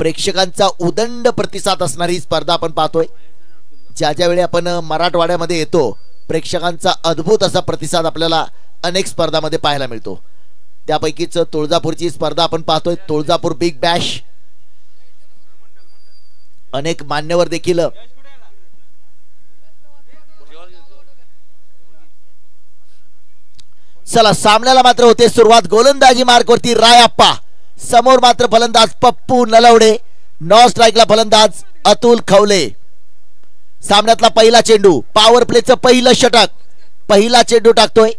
प्रेक्षकांचा उदंड प्रतिसाद असणारी स्पर्धा आपण पाहतोय। ज्या ज्यावेळी आपण मराठवाड्यामध्ये येतो प्रेक्षकांचा अद्भुत असा प्रतिसाद आपल्याला अनेक स्पर्धांमध्ये पाहायला मिळतो। त्यापैकीच तुळजापूरची स्पर्धा आपण पाहतोय, तुळजापूर बिग बॅश। अनेक मान्यवर देखील चला सामन्याला मात्र होते सुरुवात। गोलंदाजी मार्कवरती रायप्पा, समोर मात्र फलंदाज पप्पू नलवडे, नॉन स्ट्राईकला फलंदाज अतुल खवले। सामन्यातला पहिला चेंडू, पॉवर प्लेचं पहिलं षटक, पहिला चेंडू टाकतोय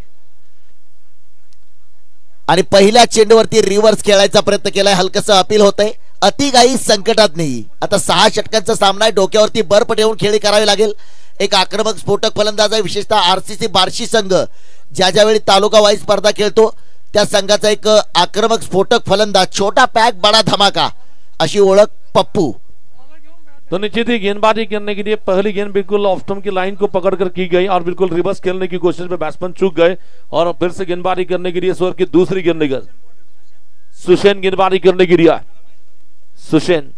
आणि पहिल्या चेंडूवरती रिव्हर्स खेळायचा प्रयत्न केलाय। हलकसं अपील होतंय, अतिघाई संकटात नाही। आता 6 षटकांचा सामना आहे, डोक्यावरती बर्फ ठेवून खेळी करावी लागेल। एक आक्रमक स्फोटक फलंदाज आहे, विशेषतः आरसीसी बार्शी संघ ज्या ज्यावेळी तालुका वाईज स्पर्धा खेळतो त्या संघाचा एक आक्रमक स्फोटक फलंदाज, छोटा पैक बड़ा धमाका अशी ओळख पप्पू। तो निश्चित ही गेंदबाजी करने के लिए पहली गेंद बिल्कुल ऑफ स्टंप की लाइन को पकड़कर की गई और बिल्कुल रिवर्स खेलने की कोशिश में बैट्समैन चूक गए और फिर से गेंदबाजी करने के लिए इस ओवर की दूसरी गेंद सुशेन गेंदबाजी करने के लिए सुशेन,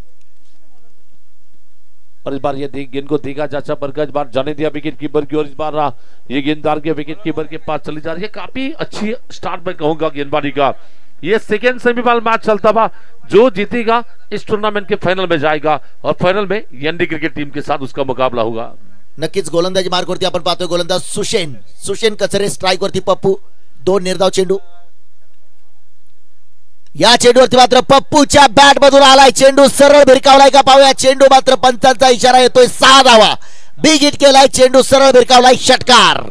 और इस बार ये गेंद को देखा चाचा बरका, इस बार जाने दिया विकेट कीपर की, और इस बार ये गेंददार के विकेट कीपर के पास चली जा रही है। काफी अच्छी स्टार्ट मैं कहूंगा गेंदबाजी का। ये सेकेंड सेमीफाइनल मैच चलता हुआ, जो जीतेगा इस टूर्नामेंट के फाइनल में जाएगा और फाइनल में एनडी क्रिकेट टीम के साथ उसका मुकाबला होगा। नक्कीच गोलंदाजी मार्कवरती आपण पाहतोय गोलंदाज सुशेन कचरे, स्ट्राइक वरती पप्पू, 2 निर्धाव चेंडू। या चेंडूवरती मात्र पप्पूच्या बॅट मधून आलाय चेंडू, सरळ भिरकावलाय का पाहूया। चेंडू मात्र पंचांचा इशारा येतोय, 6 धावा, बिग हिट केलाय चेंडू, सरळ भिरकावलाय, षटकार।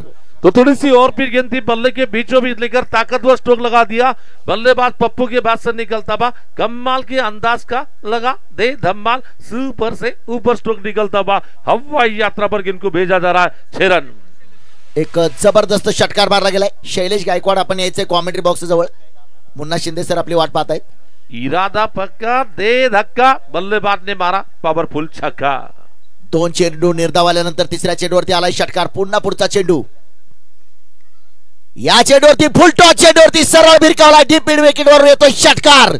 तो थोड़ी सी और फिर गेंद थी, बल्ले के बीचों बीच लेकर ताकतवर स्ट्रोक लगा दिया। बल्लेबाज पप्पू के बाद से निकलता बा, कमाल के अंदाज का लगा दे धमाल, सुपर से ऊपर स्ट्रोक निकलता बा, हवाई यात्रा पर गेंद को भेजा जा रहा है 6 रन। एक जबरदस्त षटकार मारला गेलाय। शैलेश गायकवाड आपण यायचे कॉमेंट्री बॉक्स जवळ, मुन्ना शिंदे सर आपली वाट पाहत आहेत। इरादा पक्का, दे धक्का, बल्लेबाज ने मारा पावरफुल छक्का। 2 चेंडू निर्धाव आल्यानंतर तिसऱ्या चेंडूवरती आलाय षटकार, पुन्हा पुढचा चेंडू। या चेंडूवरती फुल टॉस, चेंडूवरती सरळ भिरकावला, डीप मिड विकेट वर येतो षटकार।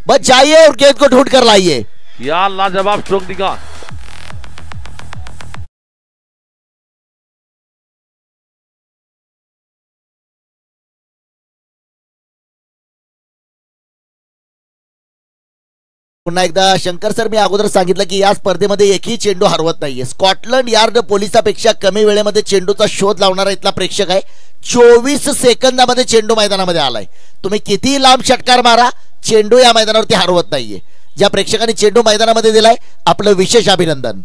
बस जाइए और गेंद को ढूंढ कर लाइए। या लाजवाब स्ट्रोक दिखा। पुन्हा एकदा शंकर सर, मी अगोदर सांगितलं की या स्पर्धेमध्ये एकही चेंडू हरवत नाहीये। स्कॉटलंड यार्ड पोलिसापेक्षा कमी वेळेमध्ये चेंडूचा शोध लावणारा इथला प्रेक्षक आहे। 24 सेकंदामध्ये चेंडू मैदानामध्ये आलाय। तुम्ही किती लांब षटकार मारा, चेंडू या मैदानावरती हरवत नाहीये। ज्या प्रेक्षकांनी चेंडू मैदानामध्ये दिलाय आपलं विशेष अभिनंदन।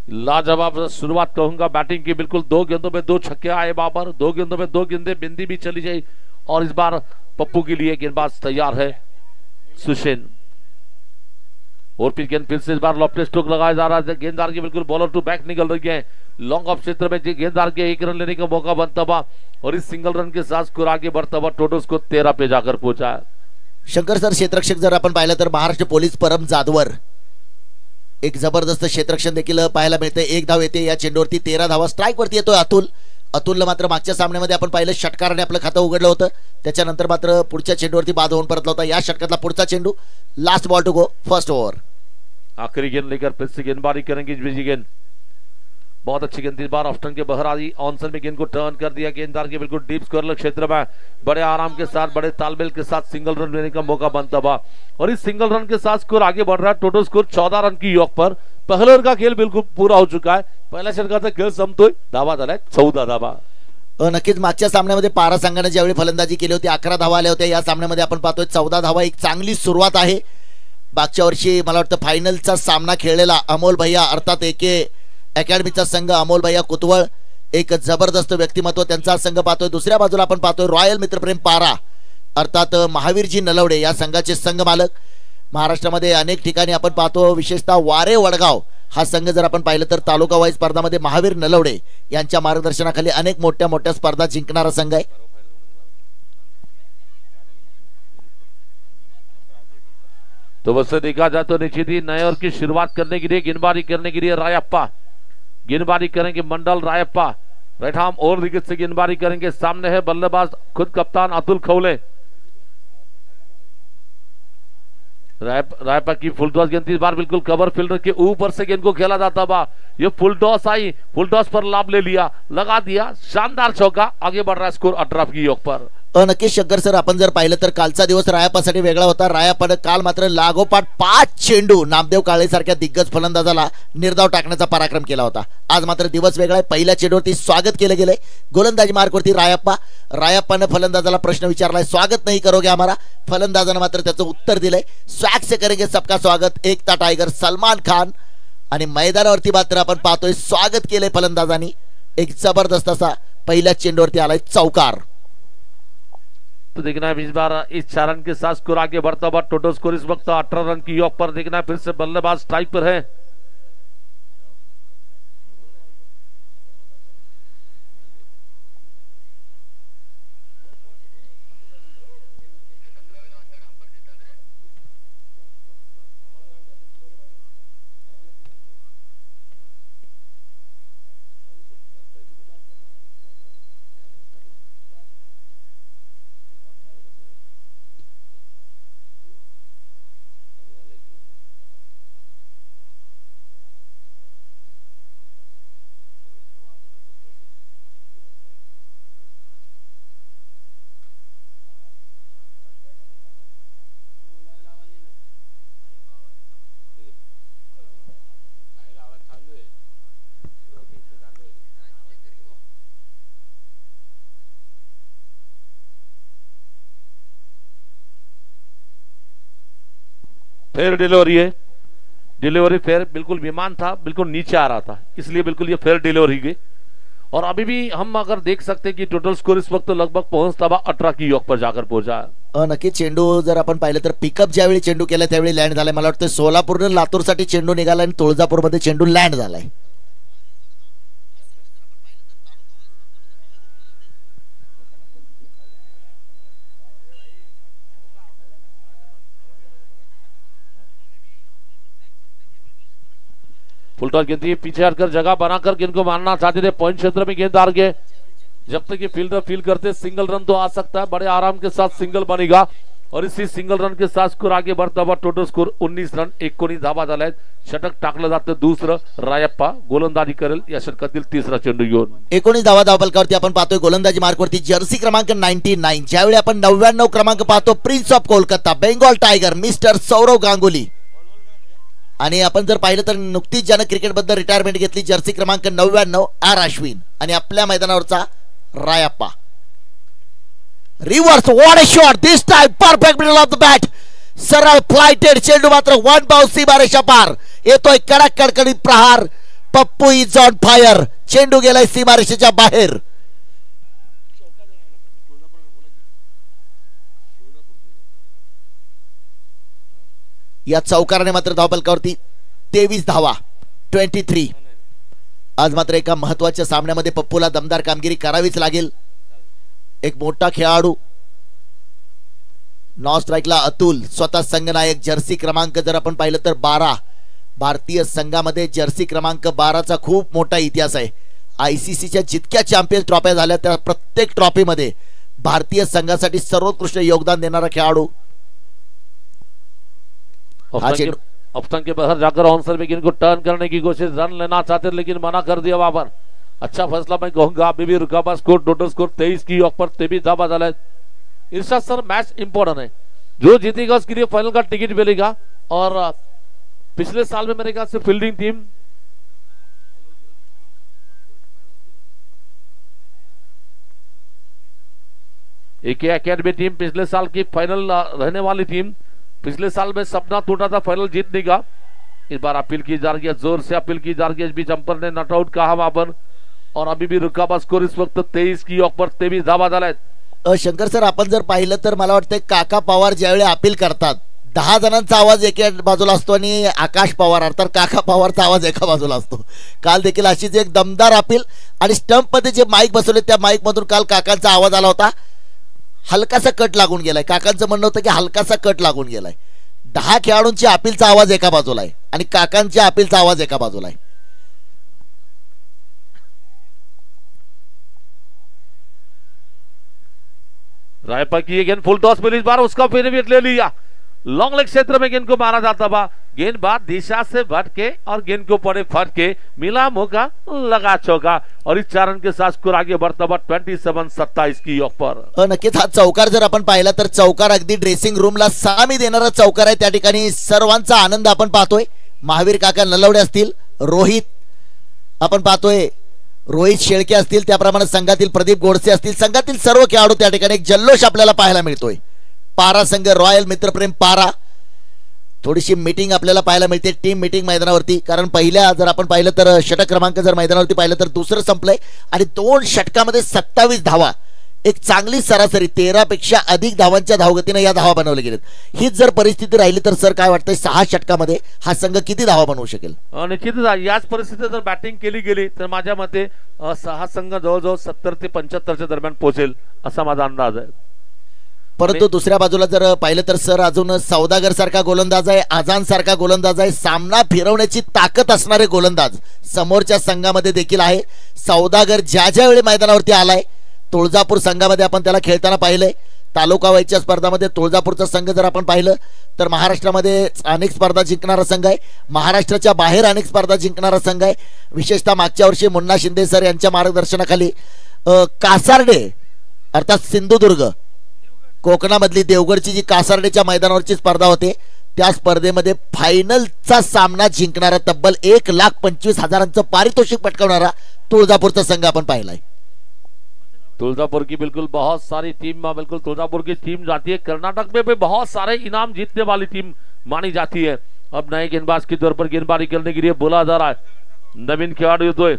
लाजवाब शुरुआत कहूंगा बैटिंग की, बिल्कुल 2 गेंदों में 2 छक्के आए बाबर, 2 गेंदों में 2 गेंदें बिंदी भी चली जाए, और इस बार पप्पू के लिए गेंदबाज तैयार है सुशेन। और फिर गेंद फिर से इस बार लॉफ्टेड स्ट्रोक लगाया जा रहा है, गेंददार की बिल्कुल बॉलर टू बैक निकल रही है। लॉन्ग ऑफ क्षेत्र में गेंददार के 1 रन लेने का मौका बनता हुआ, और इस सिंगल रन के साथ स्कोर आगे बढ़ता हुआ टोटल स्कोर 13 पे जाकर पहुंचा है। शंकर सर, क्षेत्ररक्षक जर आपण पाहिलं तर महाराष्ट्र पोलीस परम जाधवर एक जबरदस्त क्षेत्ररक्षण देखील पाहायला मिळते। 1 धाव येते या चेंडूवरती, 13 धावा। स्ट्राइक वरती येतोय अतुलला मात्र मागच्या सामन्यामध्ये आपण पाहिलं षटकाराने आपलं खातं उघडलं होतं, त्याच्यानंतर मात्र पुढच्या चेंडूवरती बाद होऊन परतला होता। या षटकातला पुढचा चेंडू, last ball to go, first over. आखिरी गेंद लेकर फिर से गेंदबाजी करेंगे बिजी गेंद, बहुत अच्छी गेंद, इस बार ऑफ स्टंप के बाहर आई, ऑनसन में गेंद को टर्न कर दिया। गेंददार के बिल्कुल डीप स्कोर क्षेत्र में बड़े आराम के साथ, बड़े तालमेल के साथ सिंगल रन लेने का मौका बनता हुआ, और इस सिंगल रन के साथ स्कोर आगे बढ़ रहा है। टोटल स्कोर 14 रन की योग पर। पहले ओव्हर का खेल बिल्कुल पूरा हो चुका है। पहिल्या षटकाचा खेळ संपतोय, धावा झालाय 14 धावा। नक्कीच मागच्या सामन्यामध्ये पारा संघाने ज्यावेळी फलंदाजी केली होती 11 धावा आल्या होत्या। या सामन्यामध्ये आपण पाहतोय 14 धावा, एक चांगली सुरुवात आहे। मागच्या वर्षी मला वाटतं फायनलचा सामना खेळलेला अमोल भैया अर्थात एके अकॅडमीचा संघ, अमोल भैया कुतवळ, एक जबरदस्त व्यक्तिमत्व त्यांचा संघ पाहतोय। दुसऱ्या बाजूला आपण पाहतोय रॉयल मित्रप्रेम पारा अर्थात महावीरजी नलवडे या संघाचे संघ मालक। महाराष्ट्रामध्ये अनेक ठिकाणी आपण पाहतो, विशेषतः वारे वडगाव हा संघ जर आपण पाहिलं तर तालुका वाईज स्पर्धामध्ये महावीर नलवडे यांच्या मार्गदर्शनाखाली अनेक मोठ्या मोठ्या स्पर्धा जिंकणारा संघ आहे। तो वैसे देखा जाए तो निश्चित ही नए ओवर की शुरुआत करने के लिए, गेंदबाजी करने के लिए रायप्पा गेंदबाजी करेंगे। मंडल रायप्पा राइट आर्म और विकेट से गेंदबाजी करेंगे। सामने है बल्लेबाज खुद कप्तान अतुल खवले। रायपा की फुल टॉस गेंद इस बार बिल्कुल कवर फील्डर के ऊपर से गेंद को खेला जाता बा। ये फुल टॉस आई, फुल टॉस पर लाभ ले लिया, लगा दिया, शानदार चौका। आगे बढ़ रहा है स्कोर 18 की योग पर। नक्कीच शंकर सर, आपण जर पाहिलं तर कालचा दिवस रायापासाठी वेगळा होता. रायापाने काल मात्र लागोपाठ 5 चेंडू नामदेव काळे सारख्या दिग्गज फलंदाजाला निर्धाव टाकण्याचा पराक्रम केला होता. आज मात्र दिवस वेगळा आहे. पहिल्या चेंडूवरती स्वागत केलं गेलंय. गोलंदाजी मार्कवरती रायप्पाने फलंदाजाला प्रश्न विचारलाय, स्वागत नाही करोगे हमारा. फलंदाजानं मात्र त्याचं उत्तर दिलंय, स्वॅग से करेंगे सबका स्वागत. एकता टायगर सलमान खान. आणि मैदानावरती मात्र आपण पाहतोय स्वागत केलंय फलंदाजांनी. एक जबरदस्त असा पहिल्या चेंडूवरती आलाय चौकार. तो देखना है इस बार इस 4 रन के साथ स्कोर आगे बढ़ता हुआ. टोटल स्कोर इस वक्त 18 रन की योग पर. देखना है फिर से बल्लेबाज स्ट्राइक पर है. फेयर डिलीवरी है. डिलीवरी फेयर बिल्कुल विमान था, बिल्कुल नीचे आ रहा था, इसलिए बिल्कुल ये फेयर डिलीवरी गई. और अभी भी हम अगर देख सकते हैं कि टोटल स्कोर इस वक्त लगभग पहुंचता हुआ 18 की योग पर जाकर पहुंचा. नक्की चेंडू जर आपण पाहिलं तर पिकअप ज्यावेळी चेंडू केला त्यावेळी लँड झालाय. मला वाटतं सोलापूर लातूर साठी चेंडू निघाला आणि तुळजापूर मध्ये चेंडू लँड झालाय. फुल टॉस गेंद पीछे हटकर जगह बनाकर गेंद को मारना चाहते थे. पॉइंट क्षेत्र में गेंद हार गए. जब तक ये फील्डर फील करते सिंगल रन तो आ सकता है. बड़े आराम के साथ सिंगल बनेगा और इसी सिंगल रन के साथ स्कोर आगे बढ़ता हुआ. Total score 19 run. 19 धावा झालाय. षटक टाकलं जातं दुसरं. रायप्पा गोलंदाजी करेल या षटकातील तिसरा चेंडू घेऊन. 19 धावा धावफलकावरती आपण पाहतोय गोलंदाजी मार्कवरती जर्सी क्रमांक 99. ज्यावेळी आपण 99 क्रमांक पाहतो prince of Kolkata Bengal tiger mister Sourav Ganguly. आणि आपण जर पाहिलं तर नुकतीच ज्यानं क्रिकेट बद्दल रिटायरमेंट घेतली जर्सी क्रमांक 99 आर अश्विन. आणि आपल्या मैदानावरचा Rayappa. Reverse what a shot this time perfect middle of the bat. सरळ फ्लाइटेड चेंडू मात्र वन बाउंस सीमारेषा पार. येतोय कडक कडकडीत प्रहार. Pappu is on fire. चेंडू गेलाय सीमारेषेच्या बाहेर. या चौकाराने मात्र धावफलकावरती 23 धावा 23. आज मात्र एका महत्वाच्या सामन्यामध्ये पप्पूला दमदार कामगिरी करावीच लागेल. एक मोठा खेळाडू. नॉ स्ट्राईकला अतुल स्वतः संघनायक. जर्सी क्रमांक जर आपण पाहिलं तर 12. भारतीय संघामध्ये जर्सी क्रमांक 12चा खूप मोठा इतिहास आहे. आयसीसीच्या जितक्या चॅम्पियन्स ट्रॉफ्या झाल्या त्या प्रत्येक ट्रॉफीमध्ये भारतीय संघासाठी सर्वोत्कृष्ट योगदान देणारा खेळाडू. ऑप्शन के बाहर जाकर ऑनसर में गेंद को टर्न करने की कोशिश, रन लेना चाहते लेकिन मना कर दिया वहां पर. अच्छा फैसला मैं कहूंगा. अभी भी रुका हुआ स्कोर टोटल स्कोर 23 की योग पर 23 धावा डाला है. इरशाद सर मैच इंपॉर्टेंट है. जो जीतेगा उसके लिए फाइनल का टिकट मिलेगा. और पिछले साल में मेरे ख्याल से फील्डिंग टीम एक एकेडमी टीम पिछले साल की फाइनल रहने वाली टीम. पिछले साल में सपना टूटा था फाइनल जीतने का. इस बार अपील की जा रही है, जोर से अपील की जा रही है. इस बीच अंपायर ने नॉट आउट कहा वहां पर. और अभी भी रुका हुआ स्कोर इस वक्त 23 की योग पर 23 धावा झाला आहे. शंकर सर आपण जर पाहिलं तर मला वाटतं काका पवार ज्यावेळी अपील करतात 10 जणांचा आवाज एका बाजूला असतो आणि आकाश पवार अर्थात काका पवारचा आवाज एका बाजूला असतो. काल देखील अशीच एक दमदार अपील. आणि स्टंप मध्ये जे माईक बसवले त्या माईक मधून काल काकांचा आवाज आला होता. हलकासा कट लागून गेलाय. काकांचं म्हणणं होतं की हलकासा कट लागून गेलाय. 10 खेळाडूंची अपीलचा आवाज एका बाजूला आहे आणि काकांच्या अपीलचा आवाज एका बाजूला आहे. रायपा की गेंद फुल टॉस मिली इस बार. उसका फिर भी ले लिया. लॉन्ग लेग क्षेत्र में गेंद को मारा जाता बा, गेंदबाज दिशा से भटके और गेंद को पड़े फटके, मिला मौका, लगा चौका और इस 4 रन के साथ स्कोर आगे बढ़ता बा 27-27 की योग पर। नक्कीच हा चौकार जर आपण पाहिला तर चौकार अगदी ड्रेसिंग रूमला सामी देणारा चौकार आहे। त्या ठिकाणी सर्वांचा आनंद आपण पाहतोय। महावीर काका नलवडे असतील, रोहित आपण पाहतोय, रोहित शेळके असतील, त्याप्रमाणे संघातील प्रदीप गोडसे असतील, संघातील सर्व खेळाडू त्या ठिकाणी एक जल्लोष आपल्याला पाहायला मिळतोय। पारा संघ रॉयल मित्रप्रेम पारा, थोडीशी मीटिंग आपल्याला पाहायला मिळते, टीम मीटिंग मैदानावरती। कारण पहिल्या जर आपण पाहिलं तर षटक क्रमांक जर मैदानावरती पाहिलं तर दुसरं संपलंय आणि 2 षटकामध्ये 27 धावा, एक चांगली सरासरी 13 पेक्षा अधिक धावांच्या धावगतीने या धावा बनवल्या गेलेत। हीच जर परिस्थिती राहिली तर सर काय वाटतंय 6 षटकामध्ये हा संघ किती धावा बनवू शकेल? निश्चितच याच परिस्थितीत जर बॅटिंग केली गेली तर माझ्या मते 6 संघ जवळजवळ 70 ते 75 दरम्यान पोहोचेल असा माझा अंदाज आहे। परंतु दुसऱ्या बाजूला जर पाहिलं तर सर अजून सौदागर सारखा गोलंदाज आहे, आझान सारखा गोलंदाज आहे, सामना फिरवण्याची ताकद असणारे गोलंदाज समोरच्या संघामध्ये देखील आहे। सौदागर ज्या वेळी मैदानावरती आलाय, तुळजापूर संघामध्ये आपण त्याला खेळताना पाहिलंय। तालुका वाईच्या स्पर्धामध्ये तुळजापूरचा संघ जर आपण पाहिलं तर महाराष्ट्रामध्ये अनेक स्पर्धा जिंकणारा संघ आहे, महाराष्ट्राच्या बाहेर अनेक स्पर्धा जिंकणारा संघ आहे। विशेषतः मागच्या वर्षी मुन्ना शिंदे सर यांच्या मार्गदर्शनाखाली कासार्डे अर्थात सिंधुदुर्ग कोकणामधली देवगडची जी कासार्डेच्या मैदानावरची स्पर्धा होते त्या स्पर्धेमध्ये फायनलचा सामना जिंकणारा तब्बल 1,25,000 पारितोषिक पटकावणारा तुळजापूरचा संघ आपण पाहिलाय। तुळजापुर की बिल्कुल बहुत सारी टीम, बिल्कुल तुळजापुर की टीम जाती है। कर्नाटक में भी बहुत सारे इनाम जीतने वाली टीम मानी जाती है। अब नए गेंदबाज के तौर पर गेंदबाजी करने के लिए बोला जा रहा है, नवीन खिलाड़ी होतोय।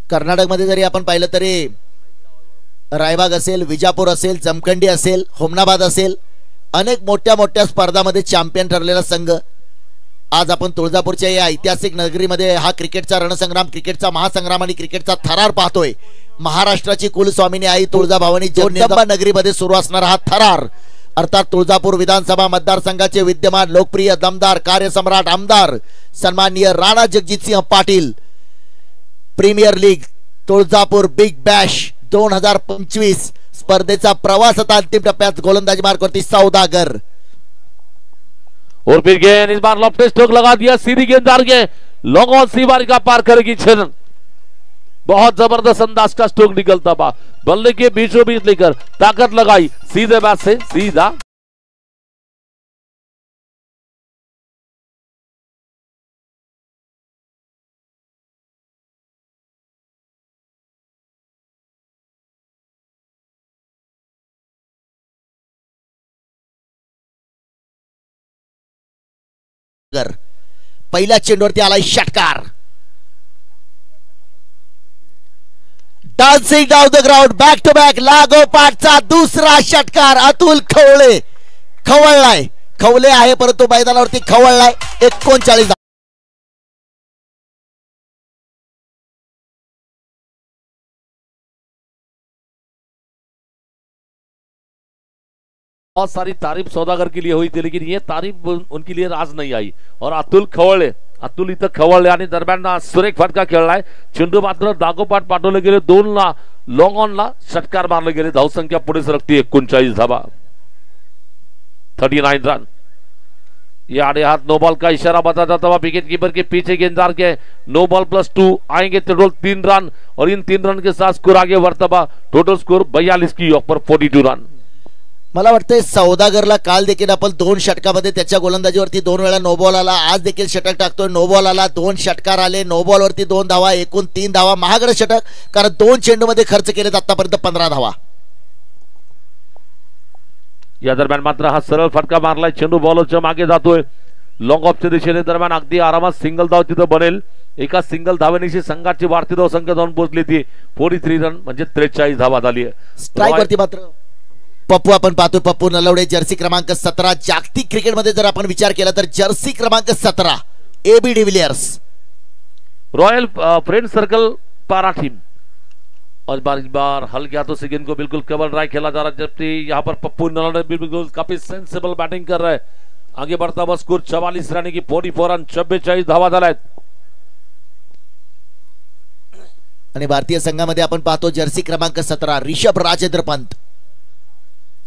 कर्नाटक मध्ये जरी आपण पाहिलं तरी रायबाग असेल, विजापूर असेल, जमखंडी असेल, होमनाबाद असेल, अनेक मोठ्या मोठ्या स्पर्धामध्ये चॅम्पियन ठरलेला संघ आज आपण तुळजापूरच्या या ऐतिहासिक नगरीमध्ये हा क्रिकेटचा रणसंग्राम, क्रिकेटचा महासंग्राम आणि क्रिकेटचा थरार पाहतोय। महाराष्ट्राची कुलस्वामिनी आई तुळजाभवानी जगदंबा नगरीमध्ये सुरू असणारा हा थरार अर्थात तुळजापूर विधानसभा मतदारसंघाचे विद्यमान लोकप्रिय दमदार कार्यसम्राट आमदार सन्माननीय Rana Jagjitsinh Patil premier league Tuljapur big bash 2025 स्पर्धेचा प्रवास आता अंतिम टप्प्यात। गोलंदाजी मार्गवरती सौदागर और फिर गेंद इस बार लॉफ्ट स्ट्रोक लगा दिया, सीधी गेंददार के लॉन्ग ऑन सी बार का पार करेगी 6 रन। बहुत जबरदस्त अंदाज का स्ट्रोक निकलता बा, बल्ले के बीचों बीच लेकर ताकत लगाई, सीधे बैट से सीधा पहिल्या चेंडूवरती आलाय षटकार। Dancing down the ground, back to back लागोपाठचा दुसरा षटकार। अतुल खवळे खवळलाय, खवले आहे परंतु मैदानावरती खवळलाय। 39 बहुत सारी तारीफ सौदागर के लिए हुई थी, लेकिन ये तारीफ उनके लिए राज नहीं आई। और अतुल खवळे, अतुल इथं खवळले आणि दरम्यान सुरेख फटका खेळलाय। चेंडू मात्र दागोपाठ पाठवले गेले, 2 ला लॉंग ऑन ला षटकार मारले गेले। धावसंख्या पुढे सरकती 39 धावा, 39 रन। ये आड़े हाथ नो बॉल का इशारा बताता था, विकेट कीपर के पीछे गेंददार के नो बॉल +2 आएंगे टोटल 3 रन और इन 3 रन के साथ स्कोर आगे बढ़ता बा। टोटल स्कोर 42 की योग पर 42 रन। मला वाटतंय सौदागरला काल देखील आपण 2 षटकामध्ये त्याच्या गोलंदाजीवरती 2 वेळा नो बॉल आला, आज देखील षटक टाकतोय, नो बॉल आला, 2 षटकार आले, नो बॉल वरती 2 धावा, एकूण 3 धावा। महागडे षटक, कारण 2 चेंडूमध्ये खर्च केलेत आतापर्यंत 15 धावा। या दरम्यान मात्र हा सरळ फटका मारलाय, चेंडू बॉलरच्या मागे जातोय लॉंग ऑफच्या दिशेने। दरम्यान अगदी आरामात सिंगल धाव तिथं बनेल। एका सिंगल धावेनिशी संघाची वाढती धाव संख्या जाऊन पोहोचली ती 43 रन म्हणजे 43 धावा झाली आहे। स्ट्राइक वरती मात्र पप्पू आपण पाहतोय, पप्पू नलवडे जर्सी क्रमांक 17। जागतिक क्रिकेटमध्ये जर आपण विचार केला तर जर्सी क्रमांक 17 AB de Villiers royal friend circle पारा टीम। और इस बार हल्के हाथों से गेंद को बिल्कुल कवर ड्राइव खेला जा रहा है, जबकि यहाँ पर पप्पू नलवडे बिल्कुल काफी सेंसिबल बैटिंग कर रहा है। आगे बढ़ता हुआ स्कोर 44 रन की 44 रन 44 धावा झाल्यात। आणि भारतीय संघामध्ये आपण पाहतो जर्सी क्रमांक 17 ऋषभ राजेंद्र पंत।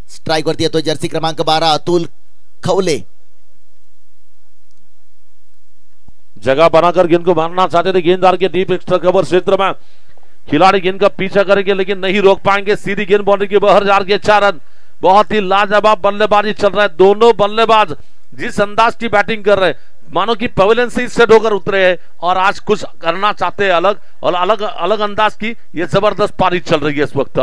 स्ट्राइक वरती येतोय जर्सी क्रमांक 12 अतुल खवले. जगह बनाकर गेंद को मारना चाहते थे गेंददार के डीप एक्स्ट्रा कवर क्षेत्र में. खिलाड़ी गेंद का पीछा करेंगे लेकिन नहीं रोक पाएंगे. सीधी गेंद बाउंड्री के बाहर जा रही है. 4 रन. बहुत ही लाजवाब बल्लेबाजी चल रहा है. दोनों बल्लेबाज जिस अंदाज की बैटिंग कर रहे हैं मानो कि पवेलियन से सेट होकर उतरे हैं और आज कुछ करना चाहते हैं अलग और अलग अलग अंदाज की. ये जबरदस्त पारी चल रही है इस वक्त.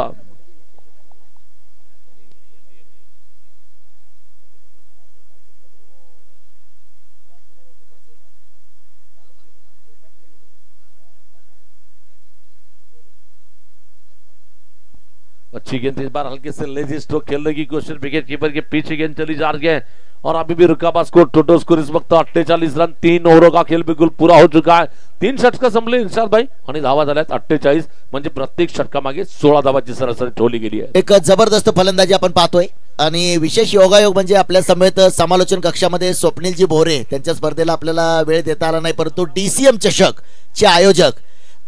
अच्छी गेंद इस बार हल्के से लेजी स्ट्रोक खेलने की कोशिश. विकेट कीपर के पीछे गेंद चली जा रही है और अभी भी रुकाबा स्कोर टोटल स्कोर इस वक्त 48 रन. 3 ओव्हरों का खेल बिल्कुल पूरा हो चुका है. 3 षटका संपले इर्शाद भाई आणि धावा झाल्यात 48. म्हणजे प्रत्येक षटकामागे 16 धावांची सरासरी ठेवली गेली आहे. एक जबरदस्त फलंदाजी आपण पाहतोय आणि विशेष योगायोग म्हणजे आपल्या समेत समालोचन कक्षामध्ये स्वप्नीलजी भोरे त्यांच्या स्पर्धेला आपल्याला वेळ देता आला नाही परंतु डीसीएम चषक चे आयोजक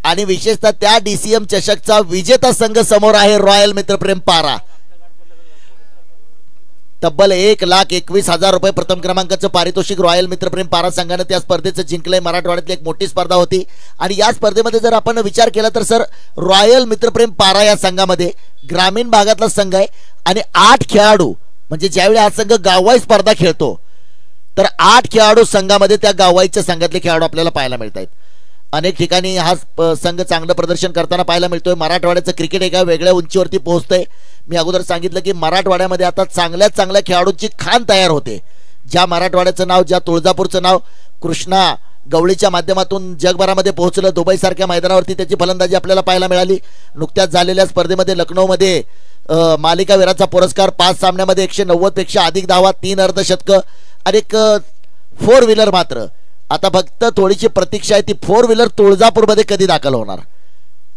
आणि विशेषतः त्या डीसीएम चषकचा विजेता संघ समोर आहे रॉयल मित्रप्रेम पारा. तब्बल 1,21,000 रुपये प्रथम क्रमांकाचं पारितोषिक रॉयल मित्रप्रेम पारा संघाने त्या स्पर्धेचं जिंकलंय. मराठवाड्यातली एक मोठी स्पर्धा होती आणि या स्पर्धेमध्ये जर आपण विचार केला तर सर रॉयल मित्रप्रेम पारा या संघामध्ये ग्रामीण भागातला संघ आहे आणि 8 खेळाडू म्हणजे ज्यावेळी हा संघ गाववाई स्पर्धा खेळतो तर 8 खेळाडू संघामध्ये त्या गाववाईच्या संघातले खेळाडू आपल्याला पाहायला मिळत आहेत. अनेक ठिकाणी हा संघ चांगलं प्रदर्शन करताना पाहायला मिळतोय. मराठवाड्याचं क्रिकेट एका वेगळ्या उंचीवरती पोहोचतंय. मी अगोदर सांगितलं की मराठवाड्यामध्ये आता चांगल्या खेळाडूंची खान तयार होते. ज्या मराठवाड्याचं नाव ज्या तुळजापूरचं नाव कृष्णा गवळीच्या माध्यमातून जगभरामध्ये पोहोचलं. दुबई सारख्या मैदानावरती त्याची फलंदाजी आपल्याला पाहायला मिळाली. नुकत्याच झालेल्या स्पर्धेमध्ये लखनौमध्ये मालिकावीराचा पुरस्कार. 5 सामन्यामध्ये 190 पेक्षा अधिक धावा, 3 अर्धशतक आणि एक 4 व्हीलर. मात्र आता फक्त थोडीशी प्रतीक्षा आहे ती 4 व्हीलर तुळजापूरमध्ये कधी दाखल होणार.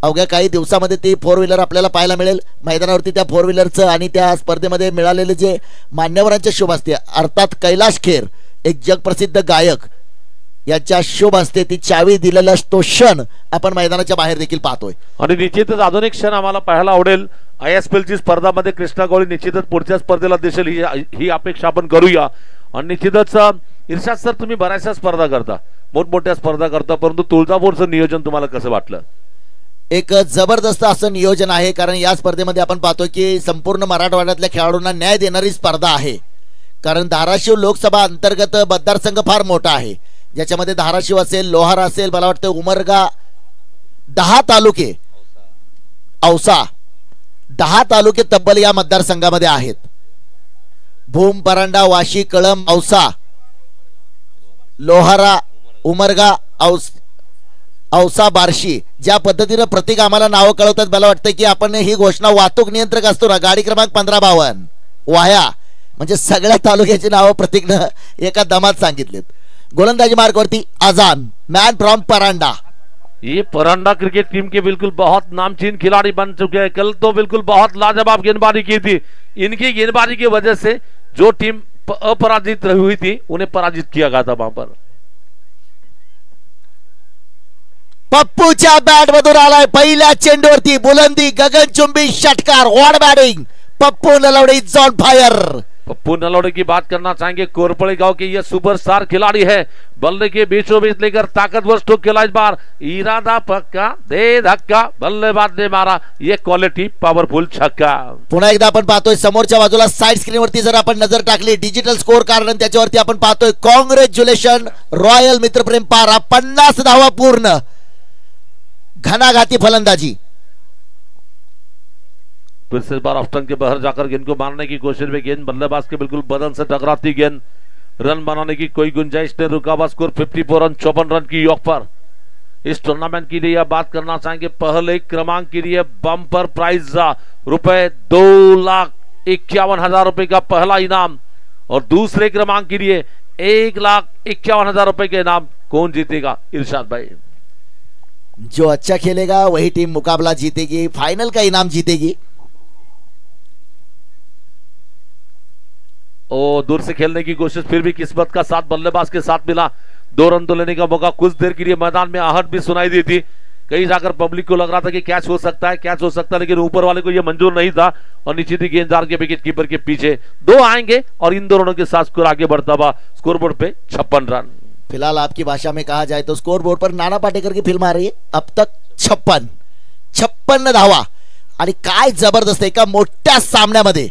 अवघ्या काही दिवसामध्ये ती 4 व्हीलर आपल्याला पाहायला मिळेल मैदानावरती. त्या 4 व्हीलरचं आणि त्या स्पर्धेमध्ये मिळालेले जे मान्यवरांचे शुभ असते अर्थात कैलाश खेर एक जगप्रसिद्ध गायक यांच्या शुभ असते ती चावी दिलेला तो क्षण आपण मैदानाच्या बाहेर देखील पाहतोय. आणि निश्चितच अजून एक क्षण आम्हाला पाहायला आवडेल. ISPL ची स्पर्धामध्ये कृष्णा गवळी निश्चितच पुढच्या स्पर्धेला दिसेल ही अपेक्षा आपण करूया. आणि निश्चितच इर्शाद सर तुम्ही बऱ्याचशा स्पर्धा करता, मोठमोठ्या स्पर्धा करता, परंतु तुळजापूरचं नियोजन तुम्हाला कसं वाटलं? एक जबरदस्त असं नियोजन आहे कारण या स्पर्धेमध्ये आपण पाहतो की संपूर्ण मराठवाड्यातल्या खेळाडूंना न्याय देणारी स्पर्धा आहे. कारण धाराशिव लोकसभा अंतर्गत मतदारसंघ फार मोठा आहे ज्याच्यामध्ये धाराशिव असेल, लोहारा असेल, मला वाटतं उमरगा 10 तालुके, औसा 10 तालुके तब्बल या मतदारसंघामध्ये आहेत. भूम, परांडा, वाशी, कळंब, औसा, लोहारा, उमरगा, औसा, बार्शी ज्या पद्धतीने प्रत्येक आम्हाला नावं कळवतात मला वाटतं की आपण ही घोषणा वाहतूक नियंत्रक असतो ना गाडी क्रमांक 1552 वाया म्हणजे सगळ्या तालुक्याची नावं प्रत्येकनं एका दमात सांगितलेत. गोलंदाजी मार्गवरती आजान मैन फ्रॉम परांडा. ये परांडा क्रिकेट टीम के बिल्कुल बहुत नामचीन खिलाड़ी बन चुके हैं. कल तो बिल्कुल बहुत लाजवाब गेंदबाजी की थी. इनकी गेंदबाजी की वजह से जो टीम अपराजित रही हुई थी उन्हें पराजित किया गया था वहां पर. पप्पूच्या बॅट मधून आलाय पहिल्या चेंडूवरती बुलंदी गगनचुंबी षटकार. What batting Pappu Nalawade is on fire. Pappu Nalawade की बात करना चाहेंगे. कोरपड़े गांव के ये सुपरस्टार खिलाड़ी है. बल्ले के बीचों बीच लेकर ताकतवर स्ट्रोक खेला इस बार. इरादा पक्का दे धक्का बल्लेबाज ने मारा. ये क्वालिटी पावरफुल छक्का. पुन्हा एकदा आपण पाहतोय समोरच्या बाजूला साइड स्क्रीन वरती जर आपण नजर टाकली डिजिटल स्कोर कार्ड त्याच्यावरती आपण पाहतोय कॉंग्रॅच्युलेशन रॉयल मित्रप्रेम पारा. 50 धावा पूर्ण. घनाघाती फलंदाजी. फिर से इस बार ऑफ स्टंप के बाहर जाकर गेंद को मारने की कोशिश में गेंद बल्लेबाज के बिल्कुल बदन से टकराती गेंद. रन बनाने की कोई गुंजाइश नहीं. रुकावा स्कोर 54 रन 54 रन की योग पर. इस टूर्नामेंट के लिए बात करना चाहेंगे. पहले क्रमांक के लिए बम्पर प्राइज रुपए 2,51,000 रुपए का पहला इनाम और दूसरे क्रमांक के लिए 1,51,000 रुपए के इनाम. कौन जीतेगा इरशाद भाई? जो अच्छा खेलेगा वही टीम मुकाबला जीतेगी, फाइनल का इनाम जीतेगी. और दूर से खेलने की कोशिश फिर भी किस्मत का साथ बल्लेबाज के साथ मिला. 2 रन तो लेने का मौका. कुछ देर के लिए मैदान में आहट भी सुनाई दी थी. कहीं जाकर पब्लिक को लग रहा था कि कैच हो सकता है, कैच हो सकता है, लेकिन ऊपर वाले को यह मंजूर नहीं था और नीचे थी गेंद के विकेट कीपर के पीछे। 2 आएंगे और इन दोनों के साथ स्कोर आगे बढ़ता हुआ स्कोरबोर्ड पे 56 रन। फिलहाल आपकी भाषा में कहा जाए तो स्कोरबोर्ड पर नाना पाटेकर की फिल्म आ रही है। अब तक 56 धावा आणि काय जबरदस्त एका मोठ्या सामन्यामध्ये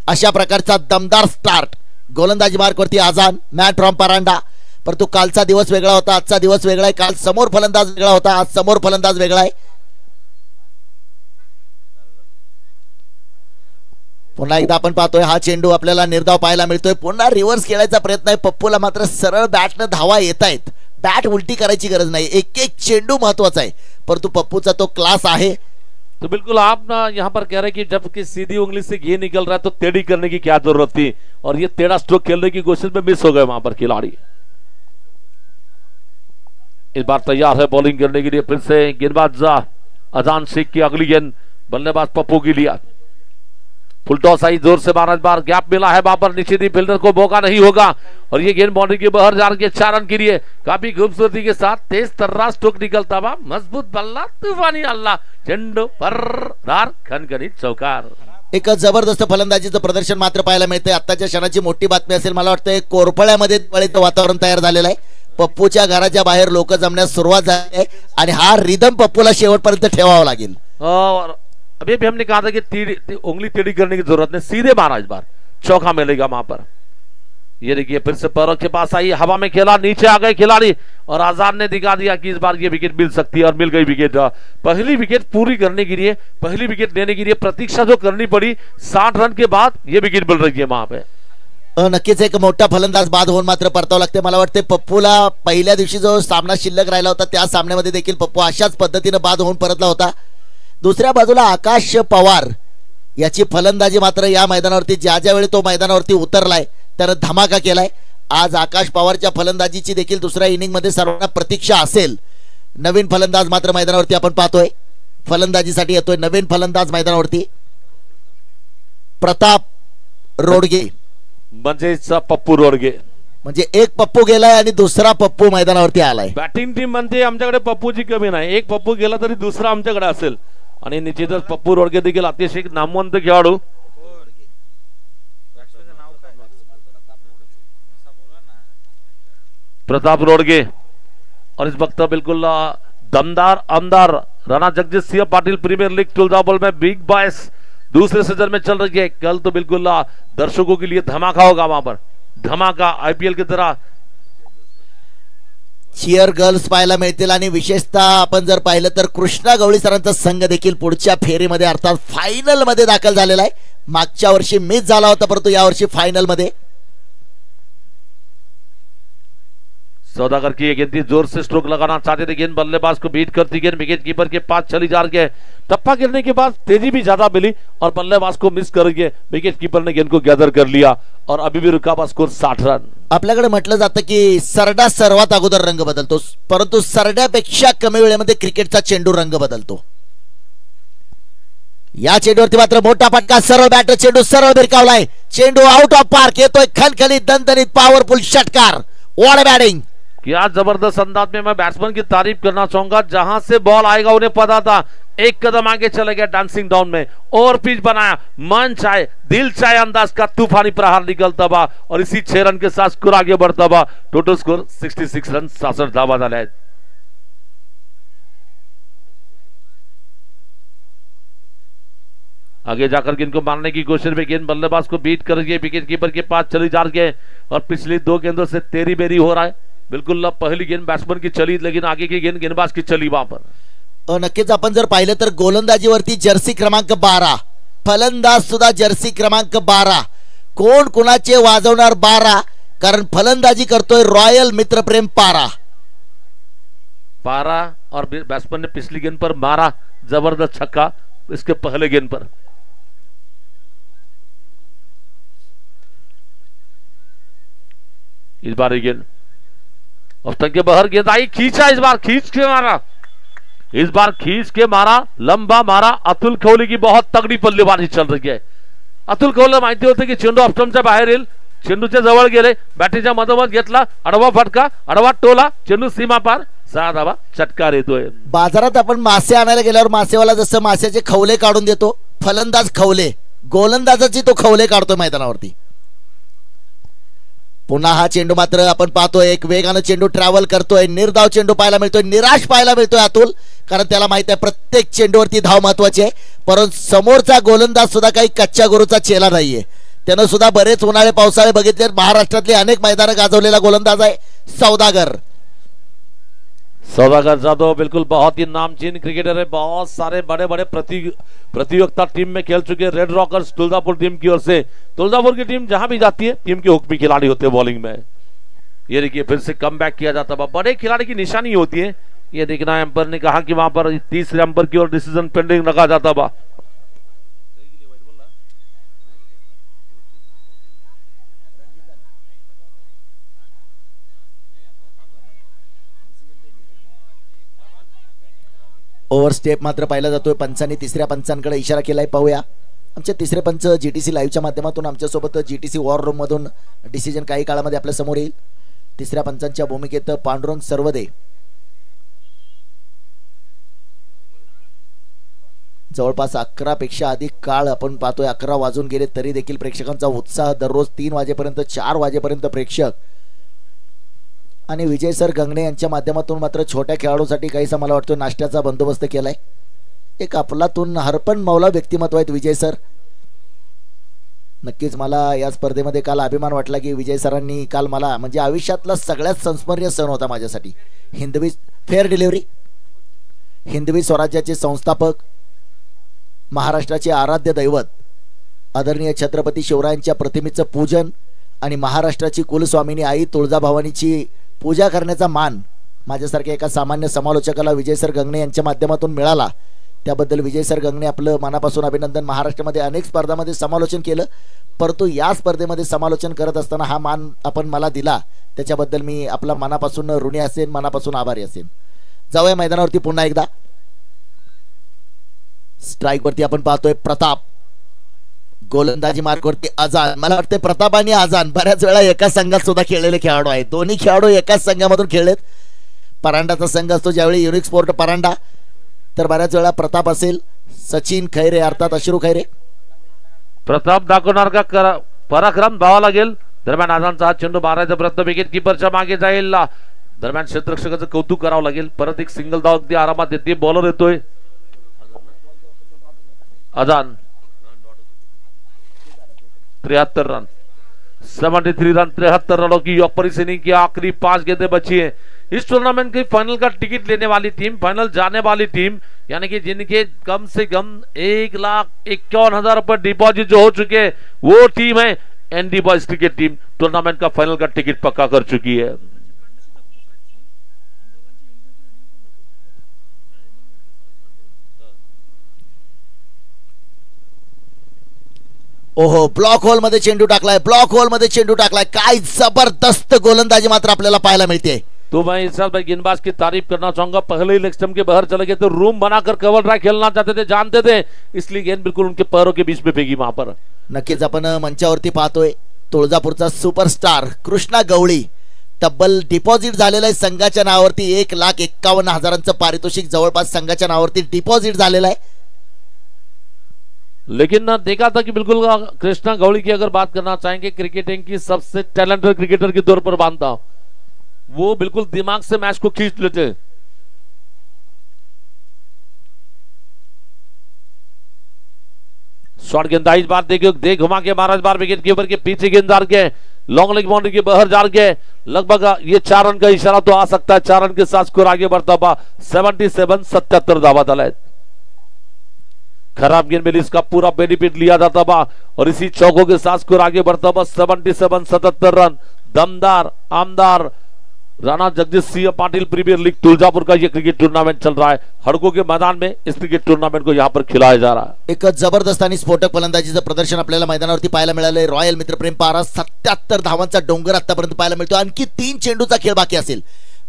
अशा प्रकारचा दमदार स्टार्ट। गोलंदाजी मार्कवरती आझाद, मॅन फ्रॉम परांडा, परंतु कालचा दिवस वेगळा होता, आजचा दिवस वेगळा आहे। काल समोर फलंदाज वेगळा होता, आज समोर फलंदाज वेगळा आहे। पुन्हा एकदा आपण पाहतोय हा चेंडू आपल्याला निर्धाव पाहायला मिळतोय। पुन्हा रिव्हर्स खेळायचा प्रयत्न आहे पप्पूला, मात्र सरळ बॅटनं धावा येत आहेत। बॅट उलटी करायची गरज नाही, एक एक चेंडू महत्वाचा आहे, परंतु पप्पूचा तो क्लास आहे। तो बिल्कुल आप ना यहाँ पर कह रहे हैं कि जब कि सीधी उंगली से ये निकल रहा है तो टेढ़ी करने की क्या जरूरत थी, और ये टेढ़ा स्ट्रोक खेलने की कोशिश में मिस हो गए वहां पर खिलाड़ी। इस बार तैयार है बॉलिंग करने के लिए फिर से गेंदबाज अजान शेख की अगली गेंद, बल्लेबाज पप्पू की लिया। फुल टॉस आई, जोर से मारा, इस बार गैप मिला है वहां पर, नीचे फील्डर को मौका नहीं होगा और ये गेंद बाउंड्री के बाहर जा रही है। 4 रन के लिए काफी खूबसूरती के साथ तेज तर्रा स्ट्रोक निकलता हुआ, मजबूत बल्ला, तूफानी अल्लाह, चेंडू पर खणखणीत चौकार। एक जबरदस्त फलंदाजीचं प्रदर्शन मात्र पाहायला मिळते। आताच्या क्षणाची मोठी बातमी असेल, मला वाटतं कोरफळ्यामध्ये दिवाळीचं वातावरण तयार झालेलं आहे। पप्पूच्या घराच्या बाहेर लोक जमण्यास सुरुवात झाली आहे आणि हा रिदम पप्पूला शेवटपर्यंत ठेवावा लागेल। और अभी भी हमने कहा था कि उंगली टेढ़ी करने की जरूरत नहीं, सीधे मारा, इस बार चौका मिलेगा वहां पर। ये देखिए फिर से पैरों के पास आई, हवा में खेला, नीचे आ गए खिलाड़ी और आजाद ने दिखा दिया कि इस बार ये विकेट मिल सकती है और मिल गई विकेट। पहली विकेट पूरी करने के लिए, पहली विकेट लेने के लिए प्रतीक्षा जो करनी पड़ी, 60 रन के बाद ये विकेट मिल रही है वहां पे। नक्कीच एक मोठा फलंदाज बाद होऊन मात्र परतावं लागते। मला वाटते पप्पूला पहिल्या दिवशी जो सामना शिल्लक राहिला होता त्या सामन्यामध्ये देखील पप्पू अशाच पद्धतीने बाद होऊन परतला होता। दुसऱ्या बाजूला आकाश पवार याची फलंदाजी मात्र या मैदानावरती ज्या वेळी तो मैदानावरती उतरलाय त्यानं धमाका केलाय। आज आकाश पवारच्या फलंदाजीची देखील दुसऱ्या इनिंग मध्ये सर्वांना प्रतीक्षा असेल। नवीन फलंदाज मात्र मैदानावरती आपण पाहतोय, फलंदाजीसाठी येतोय नवीन फलंदाज मैदानावरती, प्रताप रोडगे, म्हणजेच पप्पू रोडगे। म्हणजे एक पप्पू गेलाय आणि दुसरा पप्पू मैदानावरती आलाय। बॅटिंग टीम म्हणते आमच्याकडे पप्पूची कमी नाही, एक पप्पू गेला तरी दुसरा आमच्याकडे असेल आणि निश्चितच पप्पू रोडगे देखील अतिशय नामवंत खेळाडू। प्रताप रोडगे और इस वक्त बिल्कुल दमदार अंदर राणा जगजीत सिंह पाटिल प्रीमियर लीग तुलजापुर में बिग बॉस दूसरे सीजन में चल रही है। कल तो बिल्कुल दर्शकों के लिए धमाका होगा वहां पर, धमाका आईपीएल की तरह। चियर गर्ल्स पाहायला मिळतील आणि विशेषतः आपण जर पाहिलं तर कृष्णा गवळी सरांचा संघ देखील पुढच्या फेरीमध्ये अर्थात फायनल मध्ये दाखल झालेला आहे। मागच्या वर्षी मिस झाला होता, परंतु यावर्षी फायनल मध्ये। सौदागर की गेंद थी, जोर से स्ट्रोक लगाना चाहते थे, गेंद बल्लेबाज को बीट करती, गेंद विकेट कीपर के पास चली जा रही है। टप्पा गिरने के बाद तेजी भी ज्यादा मिली और बल्लेबाज को मिस कर गए, विकेट कीपर ने गेंद को गैदर कर लिया और अभी भी रुका हुआ स्कोर 60 रन। आपल्याकडे म्हटलं जातं की सरडा सर्वात अगोदर रंग बदलतो, परंतु सरड्यापेक्षा कमी वेळेमध्ये क्रिकेटचा चेंडू रंग बदलतो। या चेंडूवरती मात्र मोठा फटका, सरळ बॅट, चेंडू सरळ भिरकावलाय, चेंडू आउट ऑफ पार्क, येतोय खणखणीत दणदणीत पॉवरफुल षटकार। What batting! क्या जबरदस्त अंदाज में मैं बैट्समैन की तारीफ करना चाहूंगा, जहां से बॉल आएगा उन्हें पता था, एक कदम आगे चले गए डांसिंग डाउन में, और पिच बनाया, मन चाहे दिल चाहे अंदाज का तूफानी प्रहार निकलता हुआ और इसी 6 रन के साथ स्कोर आगे बढ़ता हुआ। टोटल स्कोर 66 रन 66 धावा झाले आहेत। आगे जाकर इनको मारने की कोशिश में गेंद बल्लेबाज को बीट कर गए, विकेट कीपर के पास चली जा रही है और पिछली 2 गेंदों से तेरी बेरी हो रहा है। बिल्कुल पहली गेंद बैट्समैन की चली, लेकिन आगे की गेंद गेंदबाज की चली वहां पर। नक्कीच आपण जर पाहिलं तर गोलंदाजीवरती जर्सी क्रमांक 12, फलंदाज सुद्धा जर्सी क्रमांक 12, कोण कुणाचे वाजवणार 12, कारण फलंदाजी करतोय रॉयल मित्रप्रेम पारा और बैट्समैन ने पिछली गेंद पर मारा जबरदस्त छक्का इसके पहले गेंद पर। इस बार गेंद ऑफ के बाहर गेंद आई, खींचा, इस बार खींच के मारा, इस बार खींच के मारा, लंबा मारा। अतुल खवले की बहुत तगड़ी बल्लेबाजी चल रही है। अतुल खवले माहिती होते की चेंडू ऑफ स्टंपच्या बाहेर येईल, चेंडूच्या जवळ गेले, बॅटीच्या मधोमध घेतला, आडवा फटका, आडवा टोला, चेंडू सीमा पार, 6 धावा, षटकार येतोय. बाजारात आपण मासे आणायला गेल्यावर मासेवाला जसं माशाचे खवले काढून देतो, फलंदाज खवले, गोलंदाजाची तो खवले काढतोय मैदानावरती. पुन्हा हा चेंडू मात्र आपण पाहतोय एक वेगानं चेंडू ट्रॅव्हल करतोय, निर्धाव चेंडू पाहायला मिळतोय, निराश पाहायला मिळतोय अतुल, कारण त्याला माहित आहे प्रत्येक चेंडूवरती धाव महत्वाची आहे. परंतु समोरचा गोलंदाज सुद्धा काही कच्च्या गुरूचा चेला नाहीये, त्यानं सुद्धा बरेच उन्हाळे पावसाळे बघितले, महाराष्ट्रातले अनेक मैदानं गाजवलेला गोलंदाज आहे सौदागर. सौदागर जाधव बिल्कुल बहुत ही नामचीन क्रिकेटर है, बहुत सारे बड़े बड़े प्रतियोगिता टीम में खेल चुके हैं. रेड रॉकर्स तुलजापुर टीम की ओर से, तुलजापुर की टीम जहां भी जाती है टीम के हुक्मी खिलाड़ी होते हैं बॉलिंग में. ये देखिए फिर से कम बैक किया जाता है, बड़े खिलाड़ी की निशानी होती है. ये देखना एम्पायर ने कहा कि वहां पर तीसरे एम्पायर की ओर डिसीजन पेंडिंग रखा जाता बा. ओव्हरस्टेप मात्र पाहिला जातोय, पंचांनी तिसऱ्या पंचांकडे इशारा केलाय. पाहूया आमचे तिसरे पंच जीटीसी लाईव्हच्या माध्यमातून आमच्यासोबत जीटीसी वॉर रूम मधून डिसिजन काही काळामध्ये आपल्या समोर येईल. तिसऱ्या पंचांच्या भूमिकेत पांडुरंग सर्वदे. जवळपास 11 पेक्षा अधिक काळ आपण पाहतोय, 11 वाजून गेले तरी देखील प्रेक्षकांचा उत्साह दररोज 3 वाजेपर्यंत 4 वाजेपर्यंत प्रेक्षक. आणि विजय सर गंगणे यांच्या माध्यमातून मात्र छोट्या खेळाडूसाठी काहीसा मला वाटतं नाश्त्याचा बंदोबस्त केलाय. एक आपलातून हरपण मौला व्यक्तिमत्व आहेत विजय सर. नक्कीच मला या स्पर्धेमध्ये काल अभिमान वाटला की विजय सरांनी काल मला म्हणजे आयुष्यातला सगळ्यात संस्मरणीय सण होता माझ्यासाठी. हिंदवी फेअर डिलिव्हरी, हिंदवी स्वराज्याचे संस्थापक, महाराष्ट्राचे आराध्य दैवत आदरणीय छत्रपती शिवरायांच्या प्रतिमेचं पूजन आणि महाराष्ट्राची कुलस्वामिनी आई तुळजाभवानीची पूजा करण्याचा मान माझ्यासारख्या एका सामान्य समालोचकाला विजय सर गंगणे यांच्या माध्यमातून मिळाला. त्याबद्दल विजय सर गंगणे आपलं मनापासून अभिनंदन. महाराष्ट्रामध्ये अनेक स्पर्धांमध्ये समालोचन केलं, परंतु या स्पर्धेमध्ये समालोचन करत असताना हा मान आपण मला दिला, त्याच्याबद्दल मी आपला मनापासून ऋणी असेन, मनापासून आभारी असेन. जाऊया मैदानावरती पुन्हा एकदा. स्ट्राईक वरती आपण पाहतोय प्रताप, गोलंदाजी मार्कवरती अजान. मला वाटतं प्रताप आणि अजान बऱ्याच वेळा एकाच संघात सुद्धा खेळलेले खेळाडू आहेत. दोन्ही खेळाडू एकाच संघामधून खेळलेत. परांडाचा संघ असतो ज्यावेळी युनिक स्पोर्ट परांडा, तर बऱ्याच वेळा प्रताप असेल, सचिन खैरे अर्थात अश्रू खैरे. प्रताप दाखवणार का पराक्रम धावा लागेल. दरम्यान अजानचा हा चेंडू मारायचा प्रयत्न, विकेट किपरच्या मागे जाईल. दरम्यान क्षेत्ररक्षकाचं कौतुक करावं लागेल. परत एक सिंगल धाव अगदी आरामात येते. बॉलर येतोय अजान. 73 रन, 73 रन, 73 रनों की ऑपरेशन इनिंग की आखिरी 5 गेंदें बची है. इस टूर्नामेंट के फाइनल का टिकट लेने वाली टीम, फाइनल जाने वाली टीम, यानी कि जिनके कम से कम 1,51,000 रुपए डिपॉजिट जो हो चुके, वो टीम है ND boys cricket team. Tournament का फाइनल का टिकट पक्का कर चुकी है. ओहो, ब्लॉक होल मध्ये चेंडू टाकलाय, ब्लॉक होल मध्ये चेंडू टाकलाय. काय जबरदस्त गोलंदाजी मात्र आपल्याला पाहायला मिळते. तो मैं इस साल भाई गेंदबाज की तारीफ करना चाहूंगा. पहले ही लेग स्टंप के बाहर चले गए तो रूम बनाकर कवर ड्राइव खेलना चाहते थे, जानते थे, इसलिए गेंद बिल्कुल उनके पैरों के बीच में फेंकी वहां पर. नक्कीच आपण मंचावरती पाहतोय तुळजापूरचा सुपरस्टार कृष्णा गवळी. तब्बल डिपॉझिट झालेलं आहे संघाच्या नावावरती. 1,51,000 पारितोषिक जवळपास संघाच्या नावावरती डिपॉझिट झालेलं आहे. लेकिन ना देखा था कि बिल्कुल कृष्णा गौड़ी की अगर बात करना चाहेंगे क्रिकेटिंग की सबसे टैलेंटेड क्रिकेटर के तौर पर मानता हूं. वो बिल्कुल दिमाग से मैच को खींच लेते. शॉर्ट गेंद इस बार देखिए, देख घुमा के महाराज बार विकेट कीपर के पीछे गेंद डाल के लॉन्ग लेग बाउंड्री के बाहर डाल के लगभग ये 4 रन का इशारा तो आ सकता है. 4 रन के साथ स्कोर आगे बढ़ता हुआ 77 दावा डाला. खराब गेंद में इसका पूरा बेनिफिट लिया जाता बा और इसी चौकों के साथ स्कोर आगे बढ़ता बा 77 रन. दमदार आमदार राणा जगदीश सिंह पाटिल प्रीमियर लीग तुलजापुर का ये क्रिकेट टूर्नामेंट चल रहा है. हड़कों के मैदान में इस क्रिकेट टूर्नामेंट को यहाँ पर खिलाया जा रहा है. एक जबरदस्त आणि स्फोटक फलंदाजीचं प्रदर्शन आपल्याला मैदानावरती पाहायला मिळालंय. रॉयल मित्रप्रेम पारा 77 धावांचा डोंगर आतापर्यंत पाहायला मिळतो. आणखी 3 चेंडूचा खेळ बाकी असेल.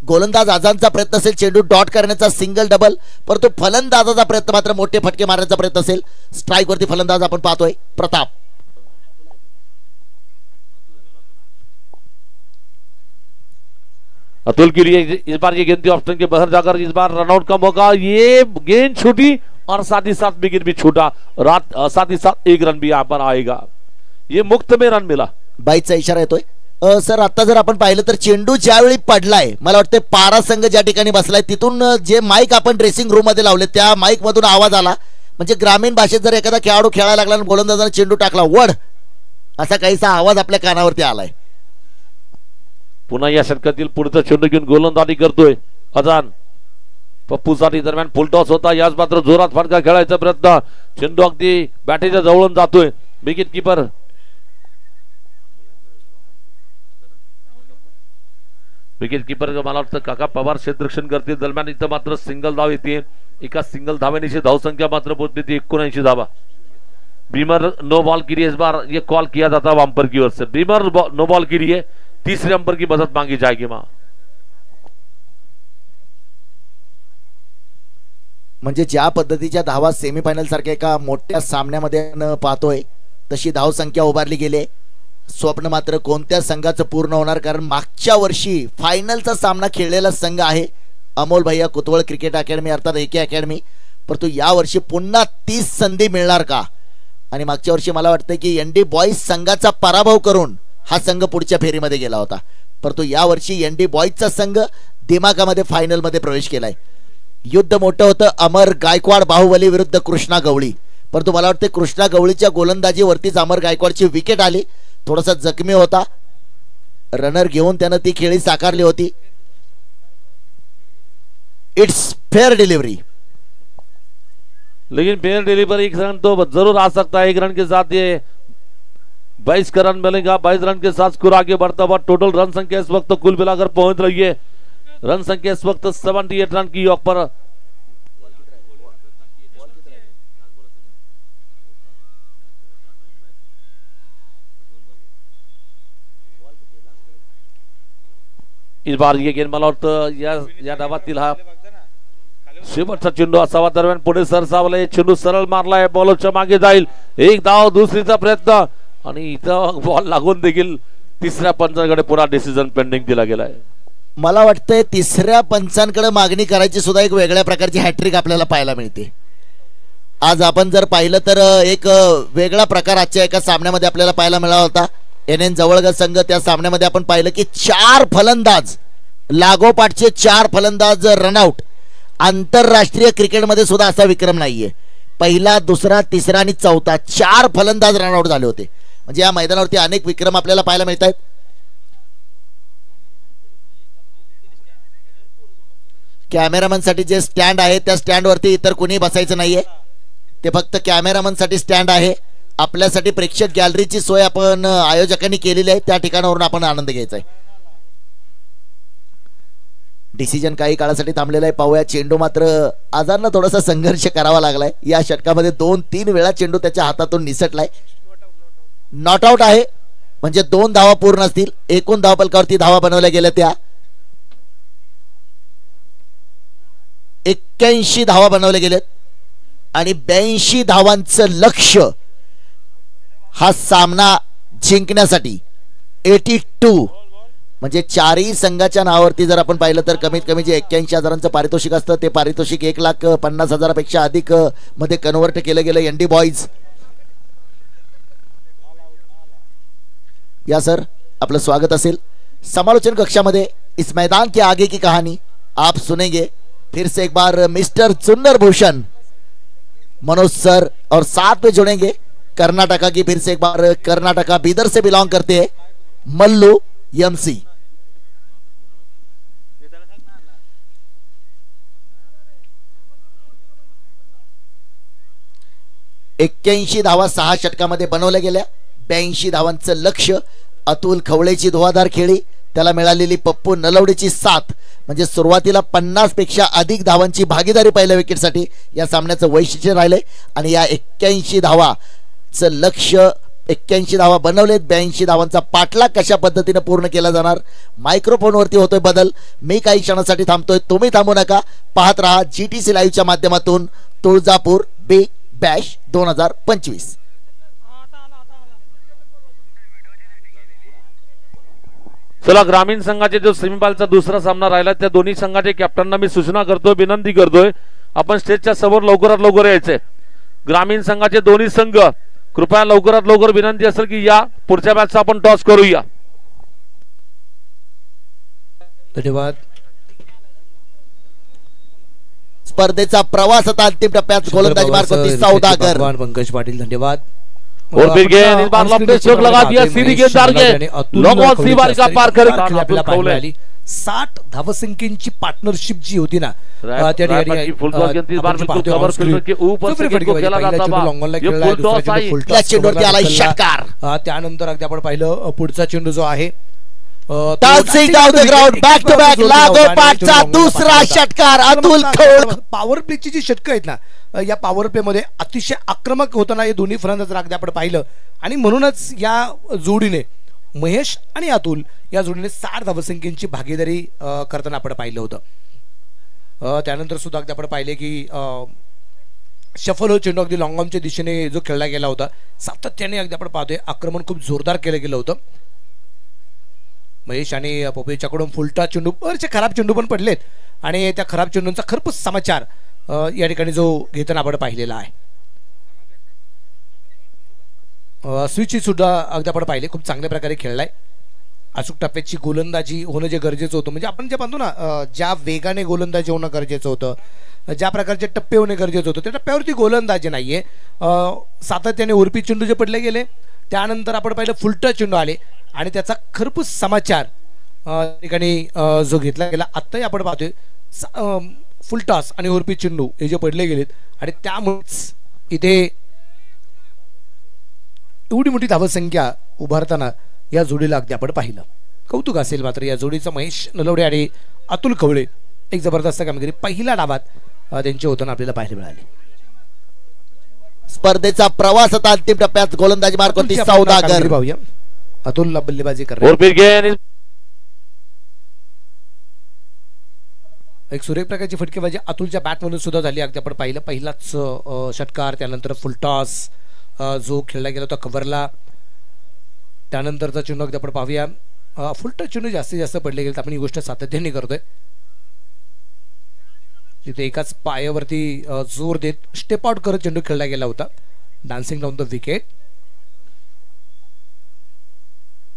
गोलंदाज आजानचा प्रयत्न असेल चेंडू डॉट करण्याचा, सिंगल डबल, परंतु फलंदाजाचा प्रयत्न मात्र मोठे फटके मारण्याचा प्रयत्न असेल. स्ट्राईक वरती फलंदाज आपण पाहतोय प्रताप. अतुल के लिए इस बार ये गेंद थी ऑप्शन के बाहर जाकर इस बार रनआउट का मौका, ये गेंद छूटी और साथ ही साथ विकेट भी छूटा, साथ ही साथ एक रन भी यहाँ पर आएगा, ये मुक्त में रन मिला। बाईचा इशारा येतोय सर। आता जर आपण पाहिलं तर चेंडू ज्यावेळी पडलाय, मला वाटतं पारा संघ ज्या ठिकाणी बसलाय तिथून जे माईक आपण ड्रेसिंग रूम मध्ये लावले त्या माईक मधून आवाज आला, म्हणजे ग्रामीण भाषेत जर एखादा खेळाडू खेळायला लागला आणि गोलंदाजाने चेंडू टाकला वड, असा काहीसा आवाज आपल्या कानावरती आलाय। पुन्हा या षटकातील पुढचा चेंडू घेऊन गोलंदाजी करतोय अजान, पप्पूसाठी दरम्यान फुलटॉस होता, याच मात्र जोरात फटका खेळायचा प्रयत्न, चेंडू अगदी बॅटीच्या जवळून जातोय, विकेट कीपर मला वाटतं काका पवार क्षेत्ररक्षण करते, दरम्यान इथं मात्र सिंगल धाव येते, एका सिंगल धावेनिशी धावसंख्या मात्र पोहोचती थी 79 धावा। बीमर नो बॉल के लिए इस बार ये कॉल किया जाता है अंपर की ओर से, बीमर नो बॉल के लिए तीसरे अंपर की मदद मांगी जाएगी। वहां म्हणजे ज्या पद्धतीच्या धावा सेमीफायनल सारख्या एका मोठ्या सामन्यामध्ये पाहतोय तशी धाव संख्या उभारली गेली, स्वप्न मात्र कोणत्या संघाचं पूर्ण होणार, कारण मागच्या वर्षी फायनलचा सामना खेळलेला संघ आहे अमोल भैया कुतवळ क्रिकेट अकॅडमी अर्थात एके अकॅडमी, परंतु या वर्षी पुन्हा 30 संधी मिळणार का? आणि मागच्या वर्षी मला वाटतं की एनडी बॉईज संघाचा पराभव करून हा संघ पुढच्या फेरीमध्ये गेला होता, परंतु या वर्षी एनडी बॉईजचा संघ दिमागामध्ये फायनल मध्ये प्रवेश केलाय। युद्ध मोठं होतं अमर गायकवाड बाहुबली विरुद्ध कृष्णा गवळी, परंतु मला वाटतं कृष्णा गवळीच्या गोलंदाजीवरतीच अमर गायकवाडची विकेट आली, थोडासा जखमी होता, रनर घेऊन त्यानं ती खेळी साकारली होती। इट्स फेयर डिलीवरी, लेकिन फेयर डिलीवरी एक रन तो जरूर आ सकता है, एक रन के साथ ये 22 का रन मिलेगा, 22 रन के साथ स्कोर आगे बढ़ता हुआ टोटल रन संख्या इस वक्त कुल मिलाकर पहुंच रही है, रन संख्या इस वक्त 78 रन की योग पर। इस बार ये गेंद मला वाटतं या डावातील हा शेवटचा चेंडू असावा, दरम्यान पुढे सरसावला, चेंडू सरळ मारलाय, बॉलरच्या मागे जाईल, एक धाव दुसरीचा प्रयत्न आणि इथं बॉल लागून देखील तिसऱ्या पंचांकडे पुन्हा डिसिजन पेंडिंग दिला गेलाय। मला वाटतंय तिसऱ्या पंचांकडे मागणी करायची सुद्धा एक वेगळ्या प्रकारची हॅट्रिक आपल्याला पाहायला मिळते। आज आपण जर पाहिलं तर एक वेगळा प्रकार आजच्या एका सामन्यामध्ये आपल्याला पाहायला मिळाला होता। एनएन जवळगा संघ त्या सामन्यामध्ये आपण पाहिलं की 4 फलंदाज लागोपाठचे 4 फलंदाज रनआउट, आंतरराष्ट्रीय क्रिकेटमध्ये सुद्धा असा विक्रम नाहीये, पहिला दुसरा तिसरा आणि चौथा 4 फलंदाज रनआउट झाले होते, म्हणजे या मैदानावरती अनेक विक्रम आपल्याला पाहायला मिळत आहेत। कॅमेरामन साठी जे स्टँड आहे त्या स्टँड वरती इतर कोणी बसायचं नाहीये, ते फक्त कॅमेरामन साठी स्टँड आहे, आपल्यासाठी प्रेक्षक गॅलरीची सोय आपण आयोजकांनी केलेली आहे, त्या ठिकाणावरून आपण आनंद घ्यायचा आहे। डिसिजन काही काळासाठी थांबलेला आहे, पाहूया चेंडू मात्र आजारनं थोडासा संघर्ष करावा लागलाय, या षटकामध्ये 2-3 वेळा चेंडू त्याच्या हातातून निसटलाय, नॉट आउट आहे, म्हणजे 2 धावा पूर्ण असतील, एकूण धावफलकावरती धावा बनवल्या गेल्या त्या 81 धावा बनवले गेलेत आणि 82 धावांचं लक्ष्य हा सामना जिंकण्यासाठी 82, म्हणजे चारही संघाच्या नावावरती जर आपण पाहिलं तर कमीत कमी जे 81,000चं पारितोषिक असतं ते पारितोषिक 1,50,000पेक्षा अधिक मध्ये कन्वर्ट केलं गेलं एनडी बॉईज। या सर आपलं स्वागत असेल समालोचन कक्षामध्ये। इस मैदान के आगे की कहानी आप सुनेंगे फिर से एक बार मिस्टर चुन्नर भूषण मनोज सर, और साथ में जुड़ेंगे कर्नाटका की फिर से एक बार कर्नाटका बीदर से बिलोंग करते हैं मल्लू एमसी। एक्क्याऐंशी धावा 6 षटकामध्ये बनवल्या गेल्या, 82 धावांचं लक्ष्य, अतुल खवळेची धुवाधार खेळी, त्याला मिळालेली पप्पू नलवडेची साथ, म्हणजे सुरुवातीला 50 पेक्षा अधिक धावांची भागीदारी पहिल्या विकेटसाठी या सामन्याचं वैशिष्ट्य राहिले आणि या 81 धावाचं लक्ष्य 81 धावा बनवलेत, 82 धावांचा पाठलाग कशा पद्धतीने पूर्ण केला जाणार, मायक्रोफोनवरती होतोय बदल। मी काही क्षणासाठी थांबतोय, तुम्ही थांबू नका, पाहत रहा जीटीसी लाईव्हच्या माध्यमातून तुळजापूर बिग बॅश 2025। चला ग्रामीण संघाचे जो सेमीफायनलचा दुसरा सामना राहिला त्या दोन्ही संघाचे कॅप्टनना मी सूचना करतोय, विनंती करतोय, आपण स्टेजच्या समोर लवकरात लवकर यायचे. ग्रामीण संघाचे दोन्ही संघ कृपया लवकरात लवकर विनंती असेल की या पुढच्या मॅचचा आपण टॉस करूया. धन्यवाद. स्पर्धेचा प्रवास आता अंतिम टप्प्यात गोलंदाजी मार्क होती सौदागर. पंकज पाटील धन्यवाद. और फिर गेंद इस बार लंबे स्ट्रोक लगा दिया सीधी गेंददार के लॉन्ग ऑन सी बार का पार कर आपल्याला पाहिली 60 धावसंख्येची पार्टनरशिप जी होती ना त्या ठिकाणी फुल टॉस गेंद इस बार बिल्कुल कव्हर फील्ड के ऊपर से गेंद को खेला जाता बा. ये फुल टॉस आई या चेंडूवरती आला षटकार. त्यानंतर अगदी आपण पाहिलं पुढचा चेंडू जो आहे tossing down the ground back to back लागोपाठचा दुसरा षटकार अतुल खवळे. पॉवर प्लेची जी षटकं आहेत ना या पॉवर प्ले मध्ये अतिशय आक्रमक होताना हे दोन्ही फलंदाज अगदी आपण पाहिलं आणि म्हणूनच या जोडीने महेश आणि अतुल या जोडीने 60 धावसंख्येची भागीदारी करताना आपण पाहिलं होतं. त्यानंतर सुद्धा अगदी आपण पाहिले की शफल चेंडू अगदी लॉंग ऑनच्या दिशेने जो खेळला गेला होता सातत्याने अगदी आपण पाहतोय आक्रमण खूप जोरदार केलं गेलं होतं. महेश आणि पोपेच्याकडून फुलटा चेंडू बरेचसे खराब चेंडू पण पडलेत आणि त्या खराब चेंडूंचा खरपूस समाचार या ठिकाणी जो घेताना आपण पाहिलेला आहे. स्विच सुद्धा अगदी आपण पाहिले खूप चांगल्या प्रकारे खेळलाय. अचूक टप्प्याची गोलंदाजी होणं जे गरजेचं होतं म्हणजे आपण जे म्हणतो ना ज्या वेगाने गोलंदाजी होणं गरजेचं होतं, ज्या प्रकारचे टप्पे होणे गरजेचं होतं त्या टप्प्यावरती गोलंदाजी नाहीये. सातत्याने उर्पी चेंडू जे पडले गेले त्यानंतर आपण पाहिलं फुलटा चेंडू आले आणि त्याचा खरपूस समाचार ठिकाणी जो घेतला गेला. आत्ताही आपण पाहतोय फुलटॉस आणि उर्पी चेंडू हे जे पडले गेलेत आणि त्यामुळेच इथे एवढी मोठी धावसंख्या उभारताना या जोडीला अगदी आपण पाहिलं. कौतुक असेल मात्र या जोडीचं महेश नलवडे आणि अतुल खवळे एक जबरदस्त कामगिरी पहिल्या डावात त्यांची होताना आपल्याला पाहायला मिळाली. स्पर्धेचा प्रवास आता अंतिम टप्प्यात गोलंदाजी मार्क होती सौदागर. पाहूया अतुलला बल्लेबाजी करणार. और फिर गेंद एक सुरेख प्रकारची फटकेबाजी अतुलच्या बॅट मधून सुद्धा झाली. अगदी आपण पाहिलं पहिलाच षटकार त्यानंतर फुलटॉस जो खेळला गेला होता कव्हरला. त्यानंतरचा चेंडू अगदी आपण पाहूया फुलटॉस चेंडू जास्तीत जास्त पडले गेले आपण ही गोष्ट सातत्याने करतोय. तिथे एकाच पायावरती जोर देत स्टेप आउट करत चेंडू खेळला गेला होता डान्सिंग डाऊन द विकेट.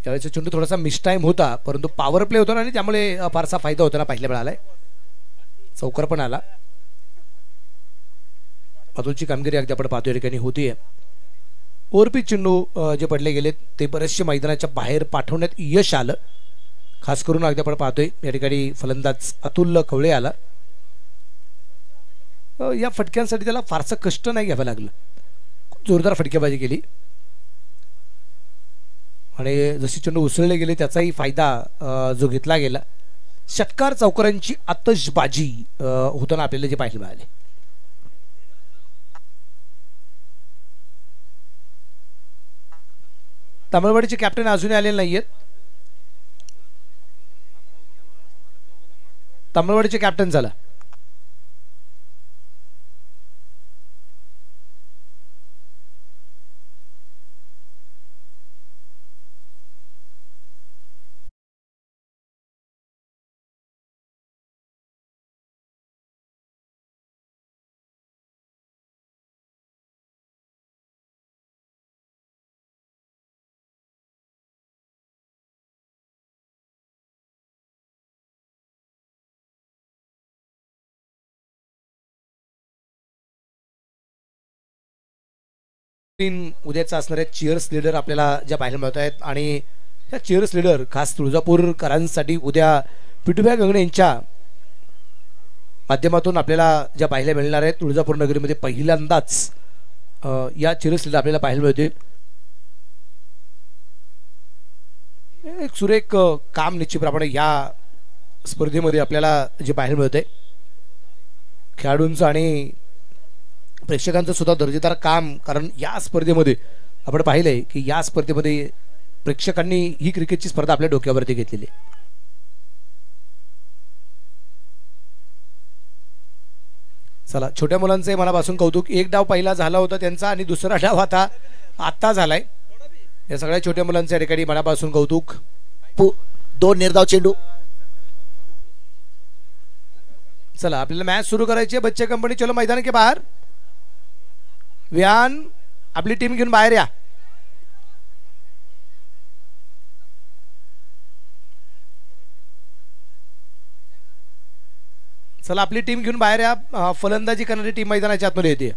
त्यावेळेचा चेंडू थोडासा मिसटाईम होता परंतु पॉवर प्ले होता आणि त्यामुळे फारसा फायदा होताना पाहायला मिळालाय. चौकार पण आला. अतुलची कामगिरी अगदी आपण पाहतोय ठिकाणी होतीये. ओरपी चेंडू जे पडले गेले ते बरेचसे मैदानाच्या बाहेर पाठवण्यात यश आलं. खास करून अगदी आपण पाहतोय या ठिकाणी फलंदाज अतुल खवळे आला. या फटक्यांसाठी त्याला फारसं कष्ट नाही घ्यावं लागलं. खूप जोरदार फटकेबाजी केली आणि जशी चेंडू उसळले गेले त्याचाही फायदा जो घेतला गेला. षटकार चौकारांची आतषबाजी होताना आपल्याला जे पाहायला मिळाले. तामिळवाडीचे कॅप्टन अजूनही आलेले नाहीयेत. तामिळवाडीचे कॅप्टन झाला. उद्याचा असणारे चीयर्स लीडर आपल्याला ज्या पाहायला मिळत आहेत आणि त्या चीयर्स लीडर खास तुळजापूरकरांसाठी उद्या पिटूभाई गंगणे यांच्या माध्यमातून आपल्याला ज्या पाहायला मिळणार आहेत. तुळजापूर नगरीमध्ये पहिल्यांदाच या चीयर्स लीडर आपल्याला पाहायला मिळते. एक सुरेख काम निश्चितप्रमाणे या स्पर्धेमध्ये आपल्याला जे पाहायला मिळते खेळाडूंचं आणि प्रेक्षकांचं सुद्धा दर्जेदार काम. कारण या स्पर्धेमध्ये आपण पाहिलंय की या स्पर्धेमध्ये प्रेक्षकांनी ही क्रिकेटची स्पर्धा आपल्या डोक्यावरती घेतलेली. चला छोट्या मुलांचे मनापासून कौतुक. एक डाव पहिला झाला होता त्यांचा आणि दुसरा डाव आता झालाय. या सगळ्या छोट्या मुलांच्या ठिकाणी मनापासून कौतुक. 2 निर्धाव चेंडू. चला आपल्याला मॅच सुरू करायची आहे. बच्चे कंपनी चलो मैदान के बाहेर. विहान आपली टीम घेऊन बाहेर या. चला आपली टीम घेऊन बाहेर या. फलंदाजी करणारी टीम मैदानाच्या आतमध्ये येते.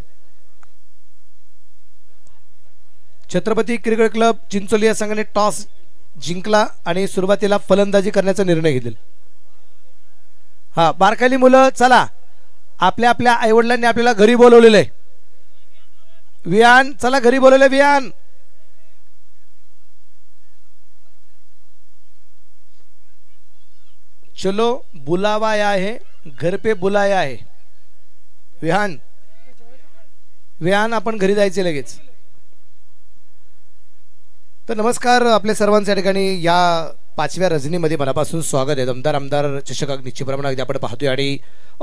छत्रपती क्रिकेट क्लब चिंचोली या संघाने टॉस जिंकला आणि सुरुवातीला फलंदाजी करण्याचा निर्णय घेतला. हा बारकाली मुलं चला, आपल्या आपल्या आईवडिलांनी आपल्याला घरी बोलवलेलं आहे. विहान चला घरी बोलवले. विहान चलो बुलावा आया है, घर पे बुलाया है. विहान विहान आपण घरी जायचे लगेच. तर नमस्कार आपल्या सर्वांच्या ठिकाणी या 5व्या रजनीमध्ये मनापासून स्वागत आहे. दमदार आमदार चषक निश्चितप्रमाणे अगदी आपण पाहतोय आणि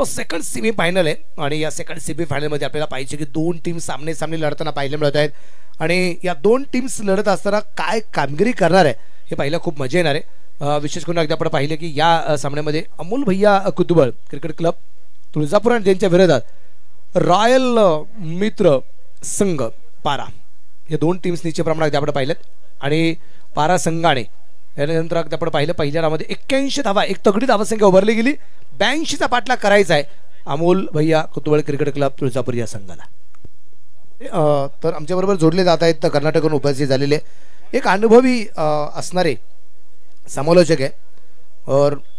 सेकंड सेमी फायनल आहे. आणि या सेकंड सेमी फायनलमध्ये आपल्याला पाहिजे की 2 टीम सामने सामने लढताना पाहायला मिळत आहेत. आणि या 2 टीम्स लढत असताना काय कामगिरी करणार आहे हे पाहिलं खूप मजा येणार आहे. विशेष करून अगदी आपण पाहिले की या सामन्यामध्ये अमोल भैया कुतुबळ क्रिकेट क्लब तुळजापूर आणि त्यांच्या विरोधात रॉयल मित्र संघ पारा हे 2 टीम्स निश्चितप्रमाणे अगदी आपण पाहिलेत. आणि पारा संघाने यानंतर अगदी आपण पाहिलं पहिल्या रामध्ये 81 धावा, एक तगडी धावासंख्या उभारली गेली. 82चा पाठलाग करायचा आहे अमोल भैया कुतुबळ क्रिकेट क्लब तुळजापूर या संघाला. तर आमच्याबरोबर जोडले जात आहेत कर्नाटकहून उपस्थित झालेले एक अनुभवी असणारे समालोचक आहे.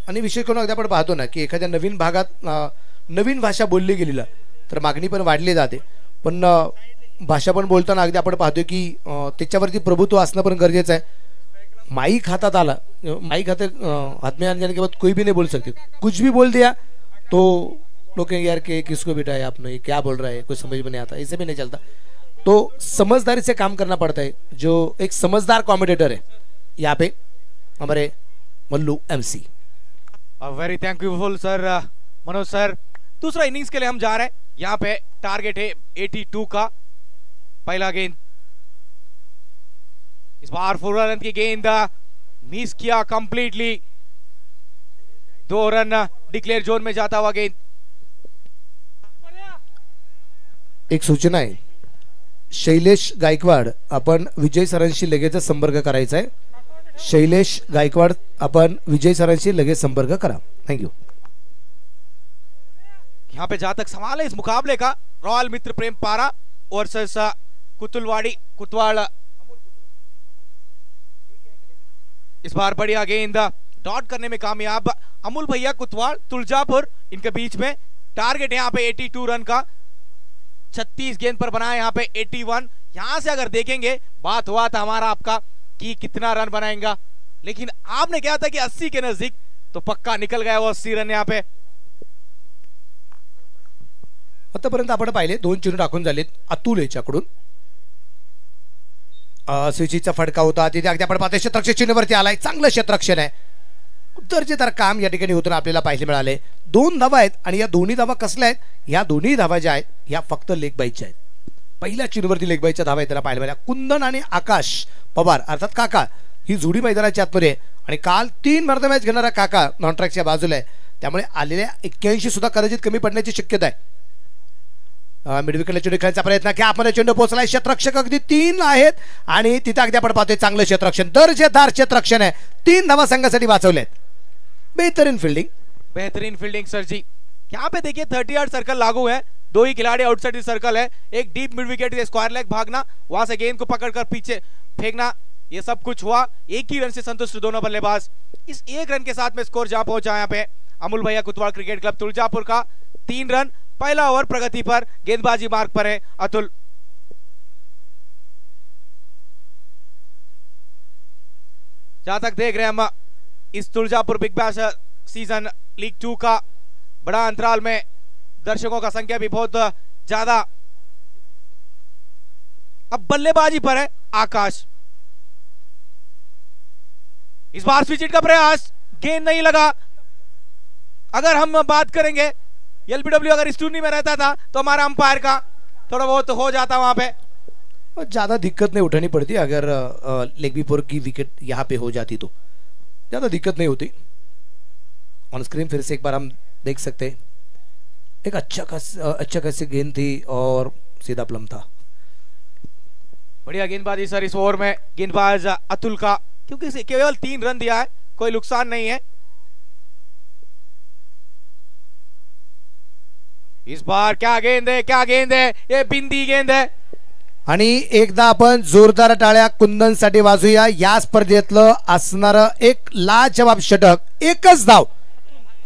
आणि विशेष करून अगदी आपण पाहतो ना की एखाद्या नवीन भागात नवीन भाषा बोलली गेलेला तर मागणी पण वाढली जाते. पण भाषा पण बोलताना अगदी आपण पाहतोय की त्याच्यावरती प्रभुत्व असणं पण गरजेचं आहे. माईक हातात आला, माईक हाथ में आने जाने के बाद कोई भी नहीं बोल सकते. कुछ भी बोल दिया तो लोग यार के किसको बिठाया आपने, क्या बोल रहा है, कुछ समझ में नहीं आता. ऐसे भी नहीं चलता. तो समझदारी से काम करना पड़ता है. जो एक समझदार कॉमेडिएटर है यहाँ पे हमारे Mallu MC. Very thankful sir Manoj sir. दूसरा इनिंग्स के लिए हम जा रहे हैं. यहाँ पे टारगेट है 82 का. पहला गेंद इस बार 4 रन की गेंद मिस किया कंप्लीटली. 2 रन डिक्लेयर जोन में जाता हुआ गेंद. एक सूचना आहे, शैलेश गायकवाड आपण विजय सरांशी लगेच संपर्क करायचा आहे. शैलेश गायकवाड आपण विजय सरांशी लगेच संपर्क करा. Thank you. यहाँ पे जहां तक सवाल है इस मुकाबले का, रॉयल मित्र प्रेम पारा वर्सेस कुतुलवाड़ी कुतवाड़. इस बार बढ़िया गेंद डॉट करने में कामयाब अमूल भैया कुतवाड़ तुलजापुर. इनके बीच में टारगेट है यहाँ पे 82 रन का. 36 गेंद पर बनाया यहाँ पे 81. यहां से अगर देखेंगे बात हुआ था हमारा आपका कि कितना रन बनाएगा, लेकिन आपने कहा था कि 80 के नजदीक, तो पक्का निकल गया वो 80 रन यहाँ पे. आतापर्यंत आपण पाहिले 2 चेंडू टाकून झालेत अतुल याच्याकडून. स्विचीचा फटका होता तिथे अगदी आपण पाहतोय क्षेत्ररक्षक चिन्हावरती आलाय. चांगलं क्षेत्ररक्षण आहे, दर्जेदार काम या ठिकाणी होतं आपल्याला पाहायला मिळाले. 2 धावा आहेत आणि या दोन्ही धावा कसल्या आहेत, या दोन्ही धावा ज्या आहेत या फक्त लेग बाईच्या आहेत. पहिल्या चिन्हावरती लेग बाईच्या धावा आहेत त्याला पाहायला मिळाल्या. कुंदन आणि आकाश पवार अर्थात काका ही जोडी मैदानाच्या आतमध्ये आहे. आणि काल 3 मर्द मॅच घेणारा काका नॉन ट्रॅकच्या बाजूला आहे. त्यामुळे आलेल्या 81 सुद्धा कदाचित कमी पडण्याची शक्यता आहे. मिडविकेटला चेंडू खेळायचा प्रयत्न की आपण चेंडू पोहोचलाय. क्षेत्ररक्षक अगदी 3 आहेत आणि तिथे अगदी आपण पाहतोय चांगलं क्षेत्ररक्षण, दर्जेदार क्षेत्ररक्षण आहे. 3 धावा संघासाठी वाचवलेत. बेहतरीन फील्डिंग, बेहतरीन फील्डिंग सर जी. यहाँ पे देखिए 30 यार्ड सर्कल लागू है. 2 ही खिलाड़ी आउटसाइड सर्कल है. एक डीप मिड विकेट से स्क्वायर लेग भागना, वहां से गेंद को पकड़कर पीछे फेंकना, ये सब कुछ हुआ. एक ही रन से संतुष्ट दोनों बल्लेबाज. इस 1 रन के साथ में स्कोर जा पहुंचा यहाँ पे अमूल भैया कुतवाड़ क्रिकेट क्लब तुलजापुर का. 3 रन. पहला ओवर प्रगति पर, गेंदबाजी मार्ग पर है अतुल. जहां तक देख रहे हैं हम इस Tuljapur big bash season league 2 का बड़ा अंतराल में दर्शकों का संख्या भी बहुत ज्यादा. अब बल्लेबाजी पर है आकाश. इस बार स्विच हिट का प्रयास, गेंद नहीं लगा. अगर हम बात करेंगे एलबीडब्ल्यू अगर इस टूर्नी में रहता था तो हमारा अंपायर का थोड़ा बहुत हो जाता वहां पे. ज्यादा दिक्कत नहीं उठानी पड़ती अगर लेग बिफोर की विकेट यहाँ पे हो जाती तो. ज़्यादा दिक्कत नहीं होती। ऑन स्क्रीन फिर से एक बार हम देख सकते हैं, एक अच्छा खासी गेंद थी और सीधा प्लम था। बढ़िया गेंदबाजी सर इस ओवर में गेंदबाज अतुल का, क्योंकि केवल 3 रन दिया है, कोई नुकसान नहीं है। इस बार क्या गेंद है, क्या गेंद है, ये बिंदी गेंद है। आणि एकदा आपण जोरदार टाळ्या कुंदनसाठी वाजूया। या स्पर्धेतलं असणारं एक लाजवाब षटक, एकच धाव,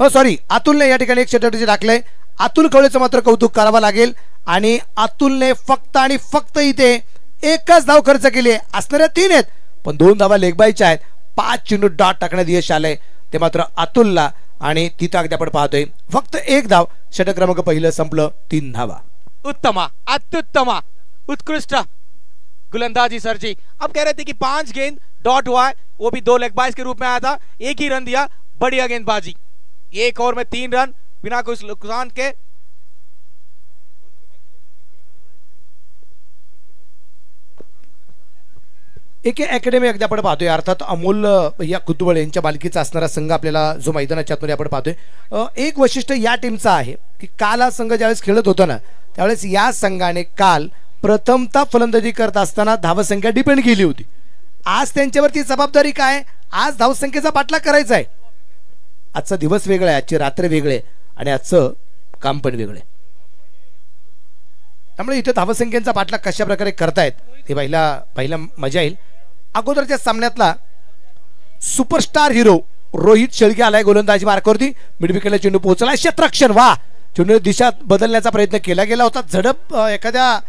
सॉरी अतुलने या ठिकाणी एक षटक टाकलंय। अतुल कवळेचं मात्र कौतुक करावं लागेल आणि अतुलने फक्त आणि फक्त इथे एकच धाव खर्च केली आहे। असणाऱ्या 3 आहेत पण 2 धावा लेगबायच्या आहेत। 5 चेंडू डॉट टाकण्यात यश आलंय ते मात्र अतुलला, आणि तिथं अगदी आपण पाहतोय फक्त 1 धाव। षटक क्रमांक पहिलं संपलं, 3 धावा। उत्तमा, अत्युत्तमा, उत्कृष्ट गुलंदाजी सर जी। अब कह रहे थे कि 5 गेंद डॉट हुआ है, वो भी 2 लेग बाइस के रूप में आया था, 1 ही रन दिया। बढ़िया गेंदबाजी, 1 ओवर में 3 रन बिना कोई नुकसान के। एक अकॅडमी अगदी आपण पाहतोय, अर्थात अमोल या कुतुबळ यांच्या मालकीचा असणारा संघ आपल्याला जो मैदानाच्या आतमध्ये आपण पाहतोय। एक वैशिष्ट्य या टीमचं आहे की काल हा संघ ज्यावेळेस खेळत होता ना, त्यावेळेस या संघाने काल प्रथमतः फलंदाजी करत असताना धावसंख्या डिपेंड केली होती। आज त्यांच्यावरती जबाबदारी काय, आज धावसंख्येचा पाठलाग करायचा आहे। आजचा दिवस वेगळा आहे, आजची रात्र वेगळे आणि आजचं काम पण वेगळे, त्यामुळे इथे धावसंख्येचा पाठलाग कशा प्रकारे करतायत ते पहिला मजा येईल। अगोदरच्या सामन्यातला सुपरस्टार हिरो रोहित शेळके आलाय गोलंदाजी मार्कावरती, मिडविकेटला चेंडू पोहोचला, क्षेत्ररक्षण, वा चेंडू दिशा बदलण्याचा प्रयत्न केला गेला होता। झडप एखाद्या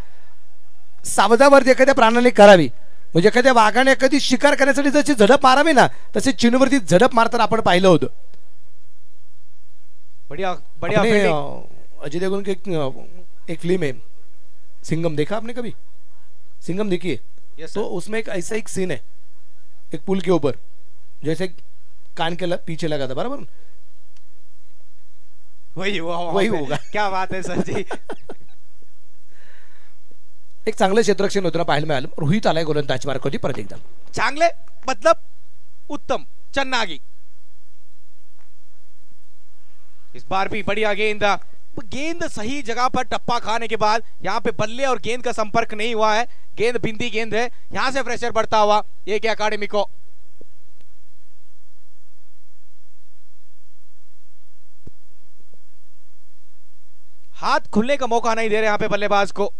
सावधावरती एखाद्या प्राण्याने करावी, म्हणजे एखाद्या वाघाने एखादी शिकार करण्यासाठी जशी झडप मारावी ना, तसे चेंडूवरती झडप मारताना आपण पाहिलं होतं। बढ़िया बढ़िया। अजय देवगन की एक फिल्म है सिंघम, देखा आपने कभी? सिंघम देखिए। yes, तो उसमें एक ऐसा एक सीन है, एक पुल के ऊपर जैसे कान के पीछे लगा था, बराबर वही होगा। क्या बात है सर जी। एक चांगलं क्षेत्ररक्षण होतं पाहायला मिळालं। रोहित आलाय गोलंदाजी मार्कावरती परत एकदा, चांगले मतलब उत्तम, चन्नागी। इस बार भी बढ़िया गेंद सही जगह पर टप्पा खाने के बाद यहाँ पे बल्ले और गेंद का संपर्क नहीं हुआ है, गेंद बिंदी गेंद है, यहां से प्रेशर बढ़ता हुआ एक अकादमी को। हाथ खुलने का मौका नहीं दे रहे यहाँ पे बल्लेबाज को।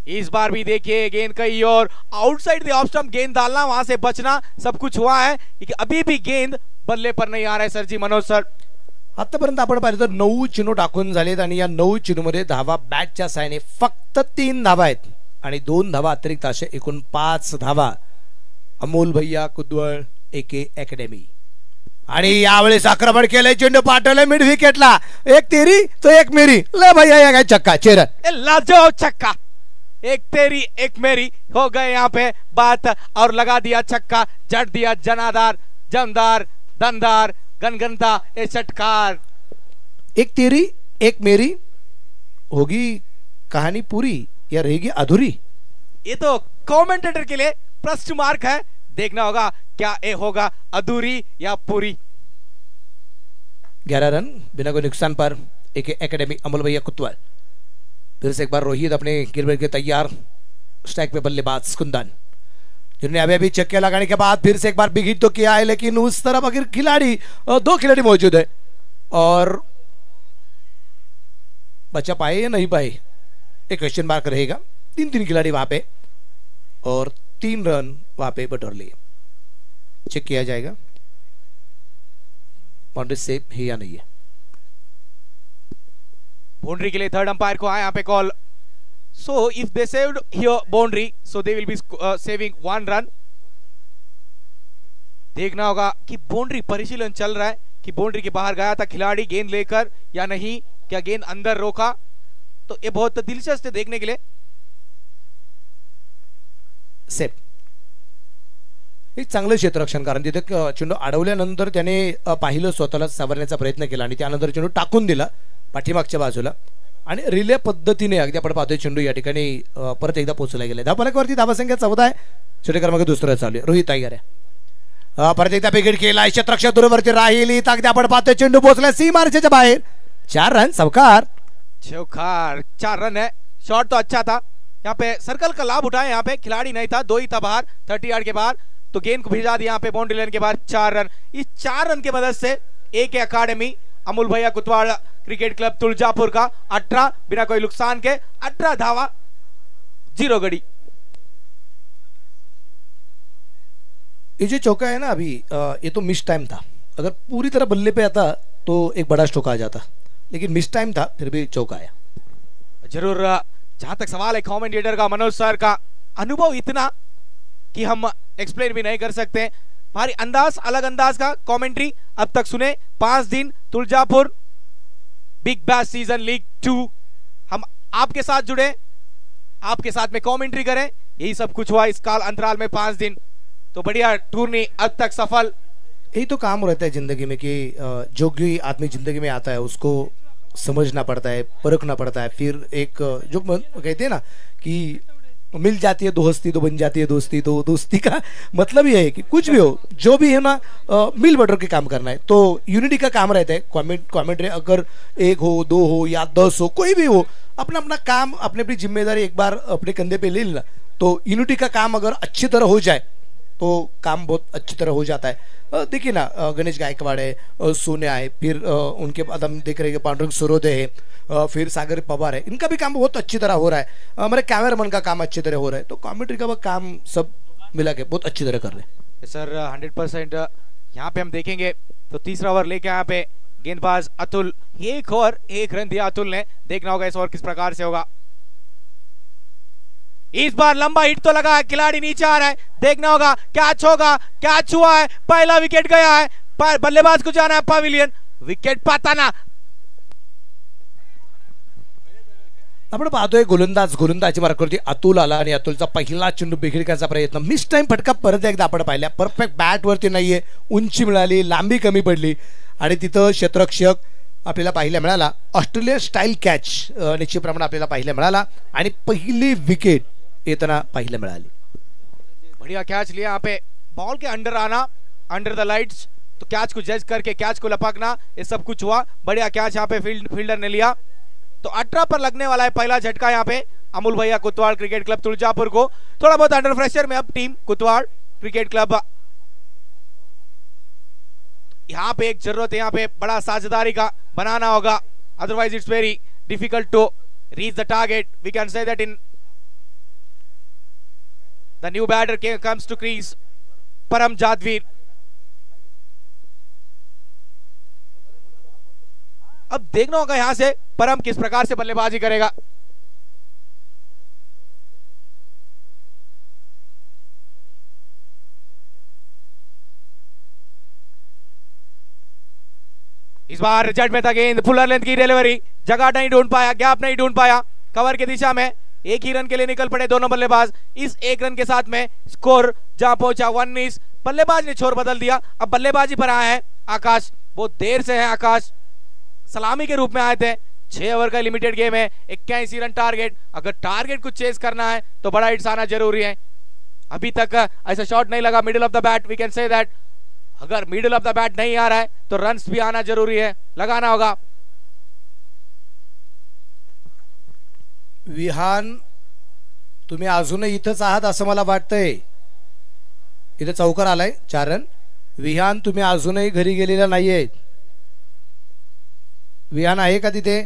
इस बार भी देखिए गेंद कहीं और आउटसाइड द ऑफ स्टंप गेंद डालना, वहां से बचना, सब कुछ हुआ है। अभी भी गेंद बल्ले पर नहीं आ रहा है सर जी, मनोज सर। आतापर्यंत आपण पाहिलं तर 9 चेंडू टाकून झालेत आणि या 9 चेंडूमध्ये धावा बॅटच्या साहाय्याने फक्त 3 धावा आहेत आणि 2 धावा अतिरिक्त, असे एकूण 5 धावा। अमोल भैया कुतुबळ एके अकॅडमी, आणि यावेळेस आक्रमण केलंय, चेंडू पाठवलंय मिड विकेटला, एक तेरी तो एक मेरी, ले भैया या काय छक्का, चेरन लाजवाब छक्का, एक तेरी एक मेरी हो गए यहाँ पे बात, और लगा दिया छक्का, जड़ दिया जनादार, जमदार, दमदार, गनगनता ये चटकार। एक तेरी एक मेरी, होगी कहानी पूरी या रहेगी अधूरी? ये तो कमेंटेटर के लिए प्रश्न मार्क है, देखना होगा क्या ये होगा अधूरी या पूरी। 11 रन बिना कोई नुकसान पर एक एकेडमी अमोल भैया कुतुबळ। फिर से एक बार रोहित अपने गिरबेट के तैयार, स्ट्राइक पे बल्लेबाज कुंदन, जिन्होंने अभी छक्के लगाने के बाद फिर से एक बार बिग हिट तो किया है, लेकिन उस तरफ अगर खिलाड़ी 2 खिलाड़ी मौजूद है और बचा पाए या नहीं पाए एक क्वेश्चन मार्क रहेगा। 3 खिलाड़ी वहां पे और 3 रन वहां पे बटोर लिए। चेक किया जाएगा बाउंड्री सेफ है या नहीं है। बाउंड्री के लिए थर्ड अंपायर को आया यहाँ पे call. So if they saved here boundary, so they will be saving 1 run। देखना होगा कि बाउंड्री परिशीलन चल रहा है कि बाउंड्री के बाहर गया था खिलाड़ी गेंद लेकर या नहीं, क्या गेंद अंदर रोका, तो ये बहुत दिलचस्प है देखने के लिए। सेफ एक चांगलं क्षेत्ररक्षण, कारण तिथे चेंडू अडवल्यानंतर त्याने पाहिलं, स्वतःला सावरण्याचा प्रयत्न केला आणि त्यानंतर चेंडू टाकून दिला पाठीमागच्या बाजूला, आणि रिले पद्धतीने अगदी आपण पाहतोय चेंडू या ठिकाणी परत एकदा पोहोचला गेला। धावफलकावरती धावसंख्या 14 आहे, षटक क्रमांक 2 चालू आहे। रोहित तयार आहे, परत एकदा विकेट केला, क्षेत्ररक्षक दूरवरती राहिली, अगदी आपण पाहतोय चेंडू पोहोचला सीमारेषेच्या बाहेर, 4 रन चौकार. 4 रन है. शॉट तो अच्छा था, यहाँ पे सर्कल का लाभ उठाए, यहाँ पे खिलाड़ी नहीं था, 2 ही था बाहर 30 यार्ड के बाहर, तो गेंद को भिजा दिया यहाँ पे बाउंड्री लाइन के बाहर. 4 रन. इस 4 रन की मदद से एक अकादमी अमूल भैया कुतवाड़ क्रिकेट क्लब तुलजापुर का 18 बिना कोई नुकसान के 18 धावा 0 गड़ी. ये जो चौका है ना अभी, ये तो मिस टाइम था. अगर पूरी तरह बल्ले पे आता तो एक बड़ा स्ट्रोक आ जाता, लेकिन मिस टाइम था, फिर भी चौका आया. जरूर. जहां तक सवाल है कमेंटेटर का, मनोज सर का अनुभव इतना कि हम एक्सप्लेन भी नहीं कर सकते. हमारी अंदाज अलग अंदाज का कमेंट्री अब तक सुने. 5 दिन Tuljapur big bash season league 2, हम आपके साथ जुड़े, आपके साथ में कमेंट्री करें, यही सब कुछ हुआ इस काल अंतराल में 5 दिन. तो बढ़िया टूर्नी अब तक सफल. यही तो काम रहता है जिंदगी में कि जो भी आदमी जिंदगी में आता है उसको समझना पड़ता है, परखना पड़ता है. फिर एक जो कहते हैं ना कि मिल जाती है दोस्ती तो बन जाती है दोस्ती. तो दोस्ती का मतलब ये है कि कुछ भी हो, जो भी है ना, मिल बटोर के काम करना है. तो यूनिटी का काम रहता है. कमेंट्री अगर 1 हो 2 हो या 10 हो, कोई भी हो, अपना अपना काम, अपनी अपनी जिम्मेदारी एक बार अपने कंधे पे ले लेना. तो यूनिटी का काम अगर अच्छी तरह हो जाए तो काम बहुत अच्छी तरह हो जाता है. देखिए ना, गणेश गायकवाड़ है, सोनिया है, फिर उनके बाद हम देख रहे हैं पांडुरंग सरोदे है, फिर सागर पवार है. इनका भी काम बहुत अच्छी तरह हो रहा है. हमारे कैमरामैन का काम अच्छी तरह हो रहा है. तो कमेंट्री का काम सब मिला के बहुत अच्छी तरह कर रहे हैं सर. 100% यहाँ पे हम देखेंगे तो तीसरा ओवर लेके यहाँ पे गेंदबाज अतुल, 1 ओवर 1 रन दिया अतुल ने. देखना होगा इस ओवर किस प्रकार से होगा. इस बार लंबा हिट तो लगा है, खिलाड़ी नीचे आ रहा है, देखना होगा कैच होगा. कैच हुआ है, पहला विकेट गया है, बल्लेबाज को जाना है पवेलियन. विकेट पाताना. आपण पाहतोय गोलंदाजी मार्गावरती अतुल आला आणि अतुलचा पहिला चेंडू बिघडण्याचा प्रयत्न. मिस टाइम फटका परत एकदा आपण पाहिला. परफेक्ट बॅट वरती नाहीये, उंची मिळाली, लांबी कमी पडली आणि तिथं क्षेत्ररक्षक आपल्याला पाहायला मिळाला. ऑस्ट्रेलियन स्टाईल कॅच निश्चितप्रमाणे आपल्याला पाहायला मिळाला आणि पहिली विकेट येताना पाहायला मिळाली. बढ़िया कैच लिया यहाँ पे. बॉल के अंडर आना, अंडर द लाइट्स, तो कैच को जज करके कैच को लपकना, ये सब कुछ हुआ. बढ़िया कैच यहाँ पे फील्डर ने लिया. तो 18 पर लगने वाला है पहला झटका यहाँ पे अमूल भैया कुतवाड़ क्रिकेट क्लब तुलजापुर को. थोड़ा बहुत अंडर प्रेशर में अब टीम कुतवाड़ क्रिकेट क्लब. यहाँ पे एक जरूरत है, यहाँ पे बड़ा साझेदारी का बनाना होगा, otherwise it's very difficult to reach the target. We can say that in the new batter comes to crease, Param Jadvir. अब देखना होगा यहां से परम किस प्रकार से बल्लेबाजी करेगा. इस बार जट में था गेंद, फुलर लेंथ की डिलीवरी, जगह नहीं ढूंढ पाया, गैप नहीं ढूंढ पाया. कवर की दिशा में 1 ही रन के लिए निकल पड़े दोनों बल्लेबाज. इस 1 रन के साथ में स्कोर जहां पहुंचा 19. बल्लेबाज ने छोर बदल दिया, अब बल्लेबाजी पर आया है आकाश. बहुत देर से है आकाश, सलामी के रूप में आए थे. 6 ओवर का लिमिटेड गेम है, 81 रन टारगेट. अगर टारगेट को चेस करना है तो बड़ा हिट्स आना जरूरी है. अभी तक ऐसा शॉट नहीं लगा middle of the bat. We can say that अगर मिडिल ऑफ द बैट नहीं आ रहा है तो रन्स भी आना जरूरी है, लगाना होगा. विहान, तुम्ही अजूनही इथंच आहात असं मला वाटतंय. इथे चौकार आलाय, 4 रन. विहान, तुम्ही अजूनही घरी गेलेला नाहीये. विहान आहे का तिथे?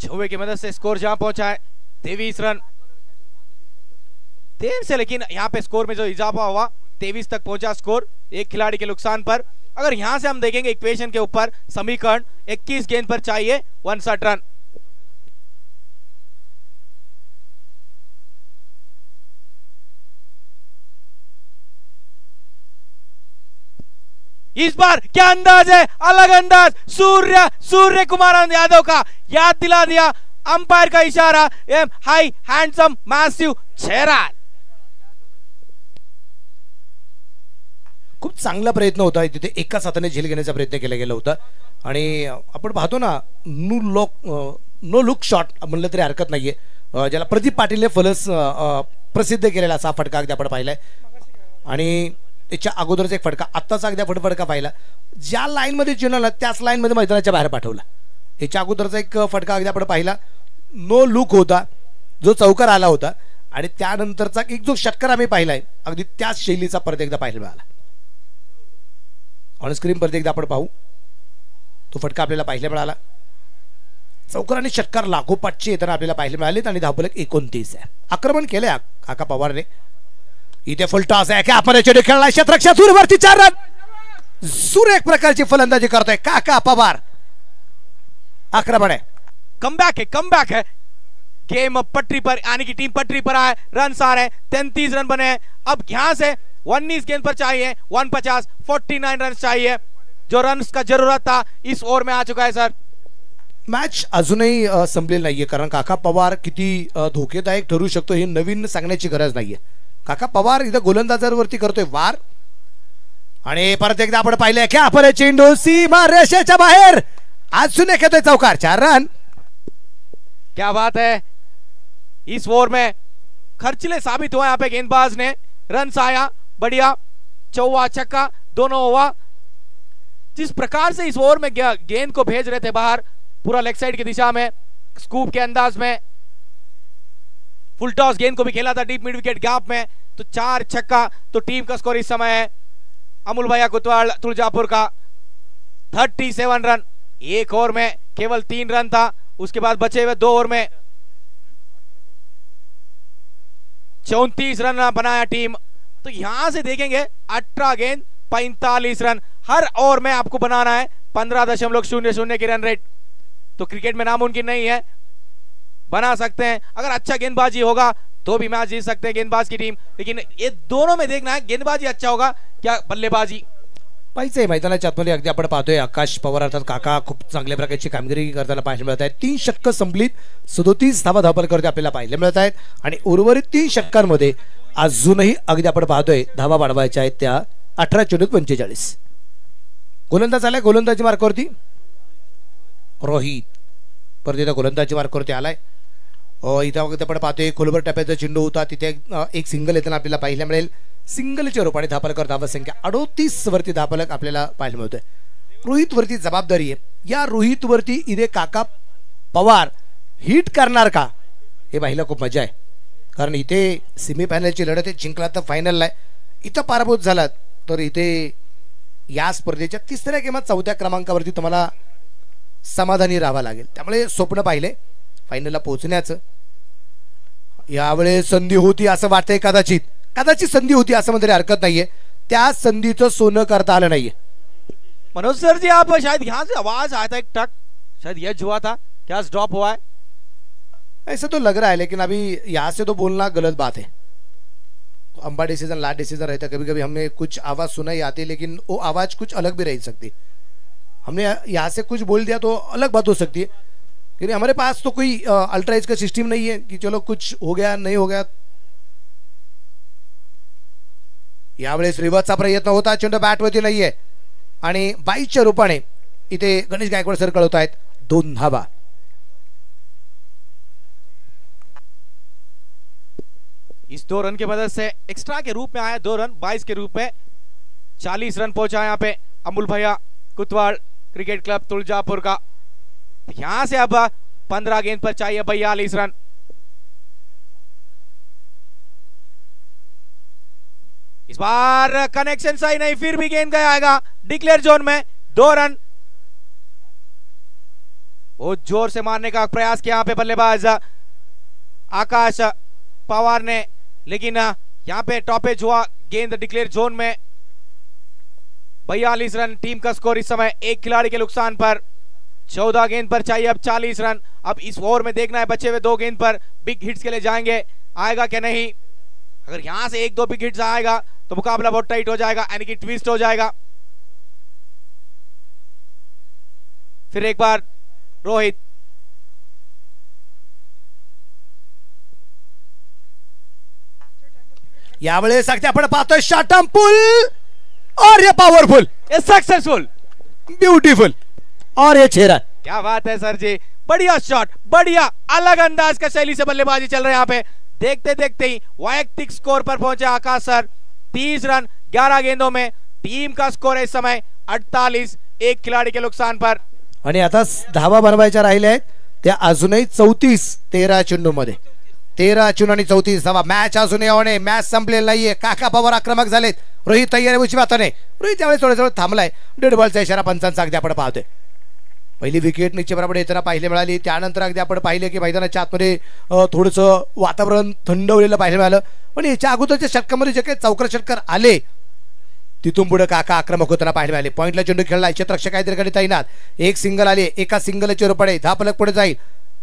छुए की मदद से स्कोर जहां पहुंचा है 23 रन. देर से लेकिन यहां पे स्कोर में जो इजाफा हुआ 23 तक पहुंचा स्कोर, एक खिलाड़ी के नुकसान पर. अगर यहां से हम देखेंगे इक्वेशन के ऊपर समीकरण, 21 गेंद पर चाहिए 59 रन. इस बार क्या अंदाज है, अलग अंदाज. सूर्य कुमार यादव का याद दिला दिया अंपायर का इशारा. High handsome massive 6 run. खूप चांगला प्रयत्न होता तिथे, एकाच हाताने झेल घेण्याचा प्रयत्न केला गेला होता. आणि आपण पाहतो ना नो लुक शॉट म्हणलं तरी हरकत नाहीये, ज्याला प्रदीप पाटीलने फलस प्रसिद्ध केलेला असा फटका अगदी आपण पाहिलाय. आणि त्याच्या अगोदरचा एक फटका, आत्ताचा अगदी आपण फटका पाहिला, ज्या लाईनमध्ये चिन्हला त्याच लाईनमध्ये मैदानाच्या बाहेर पाठवला. याच्या अगोदरचा एक फटका अगदी आपण पाहिला, नो लुक होता, जो चौकार आला होता. आणि त्यानंतरचा एक जो षटकार आम्ही पाहिलाय अगदी त्याच शैलीचा परत एकदा पाहायला मिळाला. ऑनस्क्रीन परत एकदा आपण पाहू, तो फटका आपल्याला पाहायला मिळाला. चौकार आणि षटकार लागोपाठचे येताना आपल्याला पाहायला मिळालेत. आणि धावफलक 29 आहे. आक्रमण केलंय काका पवारने. इथे फुल टॉस आहे, आपण खेळला क्षेत्ररक्षक दूरवरती 4 रन. सुरेख प्रकारची फलंदाजी करतोय काका पवार. आक्रमण है, कमबैक है. गेम पटरी पर आने की टीम पटरी पर आए, रन आ रहे हैं, 33 रन बने हैं. अब यहाँ से 19 गेंद पर चाहिए 150, 49 रन चाहिए. जो रन का जरूरत था इस ओवर में आ चुका है सर. मॅच अजूनही संपलेली नाहीये, कारण काका पवार किती धोकेदायक ठरू शकतो हे नवीन सांगण्याची गरज नाहीये. काका पवार इथं गोलंदाजावरती करतोय वार. आणि परत एकदा आपण पाहिलंय की आपण चेंडू सीमा रेषेच्या बाहेर, अजून एक येतोय चौकार, 4 रन. क्या बात है. इस ओवर में खर्चीले साबित हुआ यहाँ पे गेंदबाज ने. रन आया बढ़िया, चौवा छक्का दोनों हुआ. जिस प्रकार से इस ओवर में गेंद को भेज रहे थे बाहर पूरा लेग साइड की दिशा में, स्कूप के अंदाज में, फुल टॉस गेंद को भी खेला था डीप मिड विकेट गैप में. तो 4 छक्का. तो टीम का स्कोर इस समय है अमूल भैया कुतवाल तुलजापुर का 37 रन. एक ओवर में केवल 3 रन था, उसके बाद बचे हुए 2 ओवर में 34 रन बनाया टीम. तो यहां से देखेंगे 18 गेंद 45 रन. हर ओवर में आपको बनाना है 15.00 की रन रेट. तो क्रिकेट में नामुमकिन नहीं है, बना सकते हैं. अगर अच्छा गेंदबाजी होगा तो भी मैच जीत सकते हैं गेंदबाज की टीम. लेकिन ये दोनों में देखना है गेंदबाजी अच्छा होगा क्या बल्लेबाजी. पाहिजे मैदानाच्या आतमध्ये अगदी आपण पाहतोय आकाश पवार अर्थात काका खूप चांगल्या प्रकारची कामगिरी करताना पाहायला मिळत आहे. 3 षटकं संपलीत, 37 धावा धावफलकावरती आपल्याला पाहायला मिळत आहेत. आणि उर्वरित 3 षटकांमध्ये अजूनही अगदी आपण पाहतोय धावा वाढवायच्या आहेत त्या 18 चेंडूत 45. गोलंदाज आलाय, गोलंदाजी मार्कावरती रोहित. परत एकदा गोलंदाजी मार्कावरती आलाय. इथं आपण पाहतोय खोलवर टप्प्याचा चेंडू होता, तिथे एक सिंगल येताना आपल्याला पाहायला मिळेल. सिंगलच्या रूपाने धावफलकावर धावसंख्या 38 वरती धावफलक आपल्याला पाहायला मिळतोय. रोहित वरती जबाबदारी आहे. या रोहित वरती इथे काका पवार हिट करणार का हे पाहिलं खूप मजा आहे. कारण इथे सेमीफायनलची लढत आहे, जिंकला तर फायनलला आहे. इथं पराभूत झालात तर इथे या स्पर्धेच्या 3ऱ्या गेमात 4थ्या क्रमांकावरती तुम्हाला समाधानी राहावं लागेल. त्यामुळे स्वप्न पाहिले फायनलला पोहोचण्याचं. यावेळेस संधी होती असं वाटतंय, कदाचित संधी होती असं म्हणतरी हरकत नाहीये. त्या संधीचं सोनं करता आलं नाहीये. मनोज सर जी, आप शायद यहाँ से आवाज आया था एक टक, शायद यह हुआ था क्या, ड्रॉप हुआ है ऐसा तो लग रहा है. लेकिन अभी यहाँ से तो बोलना गलत बात है. अंबा डिसीजन लास्ट डिसीजन रहता है. कभी कभी हमें कुछ आवाज सुनाई आती है, लेकिन वो आवाज कुछ अलग भी रह सकती. हमने यहाँ से कुछ बोल दिया तो अलग बात हो सकती है. लेकिन हमारे पास तो कोई अल्ट्राइज का सिस्टम नहीं है कि चलो कुछ हो गया नहीं हो गया. यावेळेस रिव्हर्सचा प्रयत्न होता, चेंडू बॅटवरती नाहीये. आणि 22च्या रूपाने इथे गणेश गायकवाड सर कळवत आहेत 2 धावा. इस 2 रन की मदद से एक्स्ट्रा के रूप में आया 2 रन, 22 के रूप में 40 रन पहुंचा यहाँ पे अमूल भैया कुतवाल क्रिकेट क्लब तुलजापुर का. यहां से अब 15 गेंद पर चाहिए 42 रन. इस बार कनेक्शन सही नहीं, फिर भी गेंद गया आएगा डिक्लेयर जोन में. 2 रन. बहुत जोर से मारने का प्रयास किया यहाँ पे बल्लेबाज आकाश पवार ने, लेकिन यहाँ पे टॉपेज हुआ गेंद डिक्लेयर जोन में. 42 रन टीम का स्कोर इस समय एक खिलाड़ी के नुकसान पर. 14 गेंद पर चाहिए अब 40 रन. अब इस ओवर में देखना है बचे हुए 2 गेंद पर बिग हिट्स के लिए जाएंगे, आएगा क्या नहीं. अगर यहां से 1-2 बिग हिट्स आएगा तो मुकाबला बहुत टाइट हो जाएगा, यानी कि ट्विस्ट हो जाएगा. फिर एक बार रोहित. यावेळेस sagte आपण पाहतोय शॉटम पुल और ये पावरफुल, सक्सेसफुल, ब्यूटीफुल और ये 6 रन। क्या बात है सर जी, बढ़िया शॉट, बढ़िया अलग अंदाज का शैली से बल्लेबाजी चल रही है यहाँ पे। देखते देखते ही वैयक्तिक स्कोर पर पहुंचे आकाश सर। 30 रन 11 गेंदों में टीम का स्कोर है इस समय 48, एक खिलाड़ी के नुकसान पर। आणि आता धावा बनवायच्या राहिल्या आहेत त्या अजूनही 34 13 चेंडूमध्ये 13 चेंडू आणि 34 धावा। मॅच अजूनही होणे, मॅच संपलेला नाहीये। काका पवार आक्रमक झालेत, रोहित तयार आहे उजव्या हाताने। रोहित त्यावेळेस थोडं थांबलाय, डेड बॉलचा इशारा पंचांचा अगदी आपण पाहतोय। पहिली विकेट नीचे बरोबर येताना पाहिले मिळाली, त्यानंतर अगदी आपण पाहिले की मैदानाच्या आतमध्ये थोडंसं वातावरण थंडवलेलं पाहायला मिळालं। पण याच्या अगोदरच्या षटकामध्ये जे काही चौकार षटकार आले तिथून पुढे काका आक्रमक होताना पाहायला मिळाले। पॉइंटला चेंडू खेळला, क्षेत्ररक्षक काहीतरी कडे तैनात, एक सिंगल आले, एका सिंगलचे वर पडे, धावफलक पुढे जाईल।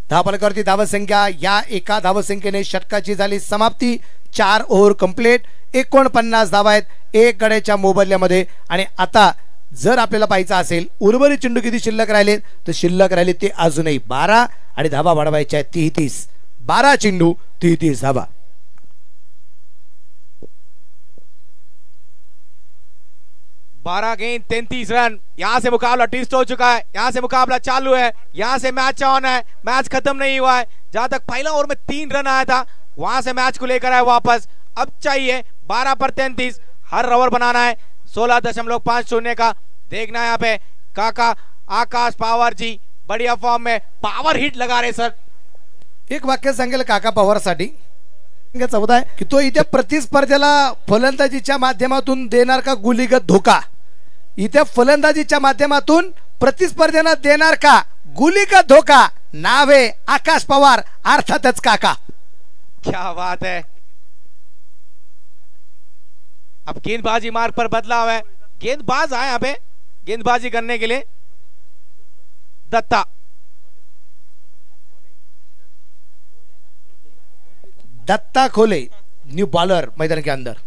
धावफलकावरती धावसंख्या, या एका धावसंख्येने षटकाची झाली समाप्ती। 4 ओव्हर कंप्लीट, 49 धावा आहेत एक गड्याच्या मोबदल्यामध्ये। आणि आता जर आपल्याला पाहायचं असेल उर्वरित चेंडू किती शिल्लक राहिले तर शिल्लक राहिले ते अजूनही 12 आणि धावा वाढवायच्या आहेत 33। 12 चेंडू 33 धावा। 12 गेंद 33 रन। यहां से मुकाबला ट्विस्ट हो चुका है, यहां से मुकाबला चालू है, यहां से मैच ऑन है, मैच खत्म नहीं हुआ है। जहां तक पहला ओवर में 3 रन आया था वहां से मैच को लेकर आए वापस। अब चाहिए 12 पर 33, हर ओवर बनाना है 16.50 का। देखना है यहाँ पे काका आकाश पवार जी बढ़िया फॉर्म में, पावर हिट लगा रहे सर। एक वाक्य सांगेल काका पवारसाठी 14 आहे की तो इथे प्रतिस्पर्ध्याला फलंदाजीच्या माध्यमातून देणार का गुलीगत धोका, इथे फलंदाजीच्या माध्यमातून प्रतिस्पर्ध्यांना देणार का गुलीगत धोका। नाव आहे आकाश पवार, अर्थातच काका। क्या बात है, अब गेंदबाजी मार्ग पर बदलाव है, गेंदबाज आए यहाँ पे गेंदबाजी करने के लिए। दत्ता दत्ता खोले न्यू बॉलर मैदान के अंदर।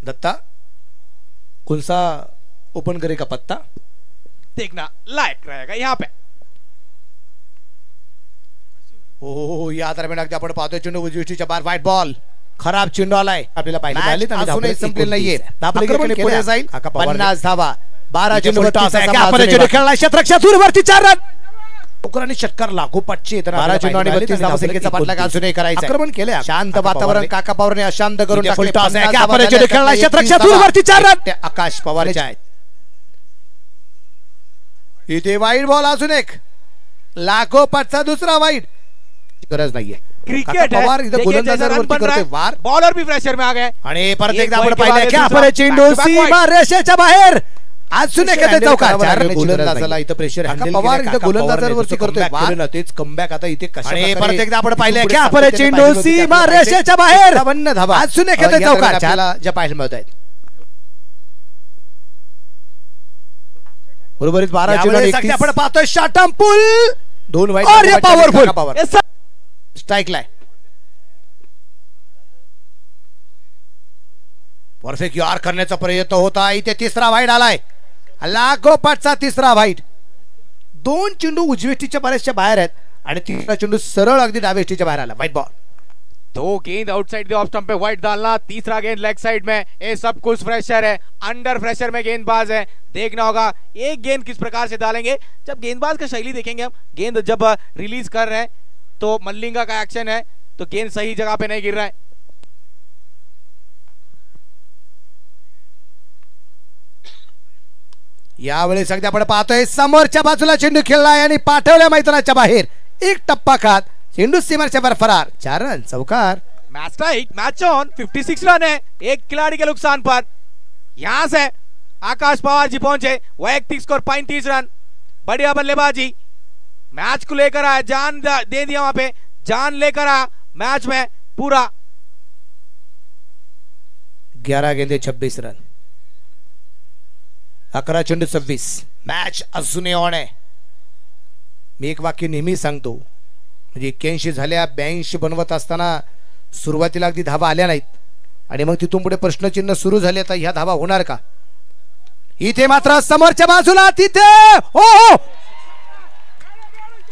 दत्ता कौन सा ओपन करेगा पत्ता, देखना लायक रहेगा यहाँ पे। ओ या दरम्यान अगदी आपण पाहतोय चेंडू उजवीच्या बाहेर, व्हाईट बॉल, खराब चेंडू आलाय। आपल्याला पाहिजे अजूनही संपलेलं नाहीये, पुढे जाईल 50 धावा। 12 चेंडू टॉस आहे, चेंडू खेळला, क्षेत्ररक्षक दूरवरती 4 रन। उकरांनी षटकार लागोपाठची 12 चेंडू आणि 32 धावसंख्येचा पाठलाग अजूनही करायचा। आक्रमण केले, शांत वातावरण काका पवारने अशांत करून टाकले। टॉस आहे, चेंडू खेळला, क्षेत्ररक्षक दूरवरती 4 रन। आकाश पवारचे आहेत इथे वाईट बॉल, अजून एक लागोपाठचा दुसरा वाईट, गरज नाहीये। क्रिकेट पवार इथे गोलंदाजावरती करतोय वार, बॉलर भी प्रेशर में आ गए आणि परत एकदा आपण पाहिलं क्या परत चेंडू सीमा रेषेच्या बाहेर, अजून एखादा चौकार। गोलंदाजाला इथं प्रेशर हँडल पवार इथे गोलंदाजावरती करतोय वार, तेच कमबॅक आता इथे कशा। आणि परत एकदा आपण पाहिलं क्या परत चेंडू सीमा रेषेच्या बाहेर, 52 धावा, अजून एखादा चौकार ज्याला ज्या पाहायला मिळत आहेत। उर्वरित 12 चेंडू आपण पाहतोय शॉर्टम पुल, 2 वाईट और ये पावरफुल स्ट्राइक लाय, परफेक्ट यार करण्याचा प्रयत्न होता, इथे तिसरा वाईट आलाय, लागोपाठचा तिसरा वाईट। 2 चेंडू उजवेष्टीच्या बऱ्याचशा बाहेर आहेत आणि तिसरा चेंडू सरळ अगदी डावेष्टीच्या बाहेर आला, व्हाईट बॉल। 2 गेंद आउटसाइड द ऑफ स्टंप पे वाइड डालना, तीसरा गेंद लेग साइड में, ये सब कुछ प्रेशर है, अंडर प्रेशर में गेंदबाज है। देखना होगा एक गेंद किस प्रकार से डालेंगे। जब गेंदबाज का शैली देखेंगे हम, गेंद जब रिलीज कर रहे हैं तो मल्लिंगा का एक्शन है, तो गेंद सही जगह पे नहीं गिर रहा है। यावेळेस अगदी आपण पाहतोय समोरच्या बाजूला चेंडू खेळलाय आणि पाठवल्या मैदानाच्या बाहेर, एक टप्पा खात चेंडू सीमाच्या बाहेर फरार, 4 रन चौकार। Match tight, match on, 56 run है एक खिलाड़ी के नुकसान पर। यहां से आकाश पवार जी पहुंचे, वैयक्तिक स्कोर 35 रन, बढ़िया बल्लेबाजी, मैच को लेकर आया, जान दे दिया वहां पे, जान लेकर आया मैच में पूरा। 11 गेंदे 26 रन, 11 चेंडू 26, मॅच अजूनही ऑन आहे। मी एक वाक्य नेहमी सांगतो, म्हणजे 81 झाल्या 82 बनवत असताना सुरुवातीला अगदी धावा आल्या नाहीत आणि मग तिथून पुढे प्रश्नचिन्ह सुरू झाले, आता ह्या धावा होणार का। इथे मात्र समोरच्या बाजूला तिथे हो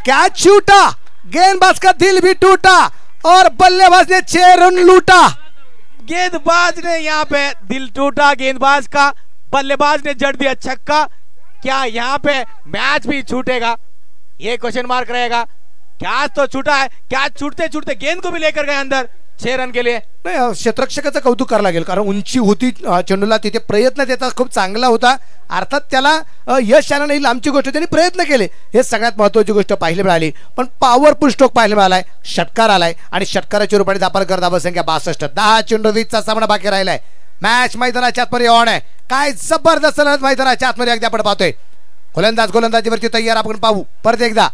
कैच छूटा, गेंदबाज का दिल भी टूटा और बल्लेबाज ने 6 रन लूटा। गेंदबाज ने यहाँ पे दिल टूटा गेंदबाज का, बल्लेबाज ने जड़ दिया छक्का। क्या यहाँ पे मैच भी छूटेगा, ये क्वेश्चन मार्क रहेगा। कैच तो छूटा है, कैच छूटते छूटते गेंद को भी लेकर गए अंदर 6 रन के लिए। नाही, क्षेत्ररक्षकाचं कौतुक करावं लागेल, कारण उंची होती चेंडूला, तिथे प्रयत्न त्याचा खूप चांगला होता। अर्थात त्याला यश आलं नाही, लांबची गोष्ट, त्यांनी प्रयत्न केले, हे सगळ्यात महत्त्वाची गोष्ट पाहायला मिळाली। पण पॉवरफुल स्ट्रोक पाहायला मिळालाय, षटकार आलाय आणि षटकाराच्या रूपाने दापारकर धावसंख्या 62, 10 चेंडू 20चा सामना बाकी राहिलाय। मॅच मैदानाच्या आतमध्ये ऑन आहे, काय जबरदस्त लढत मैदानाच्या आतमध्ये अगदी आपण पाहतोय। गोलंदाज गोलंदाजीवरती तयार, आपण पाहू परत एकदा।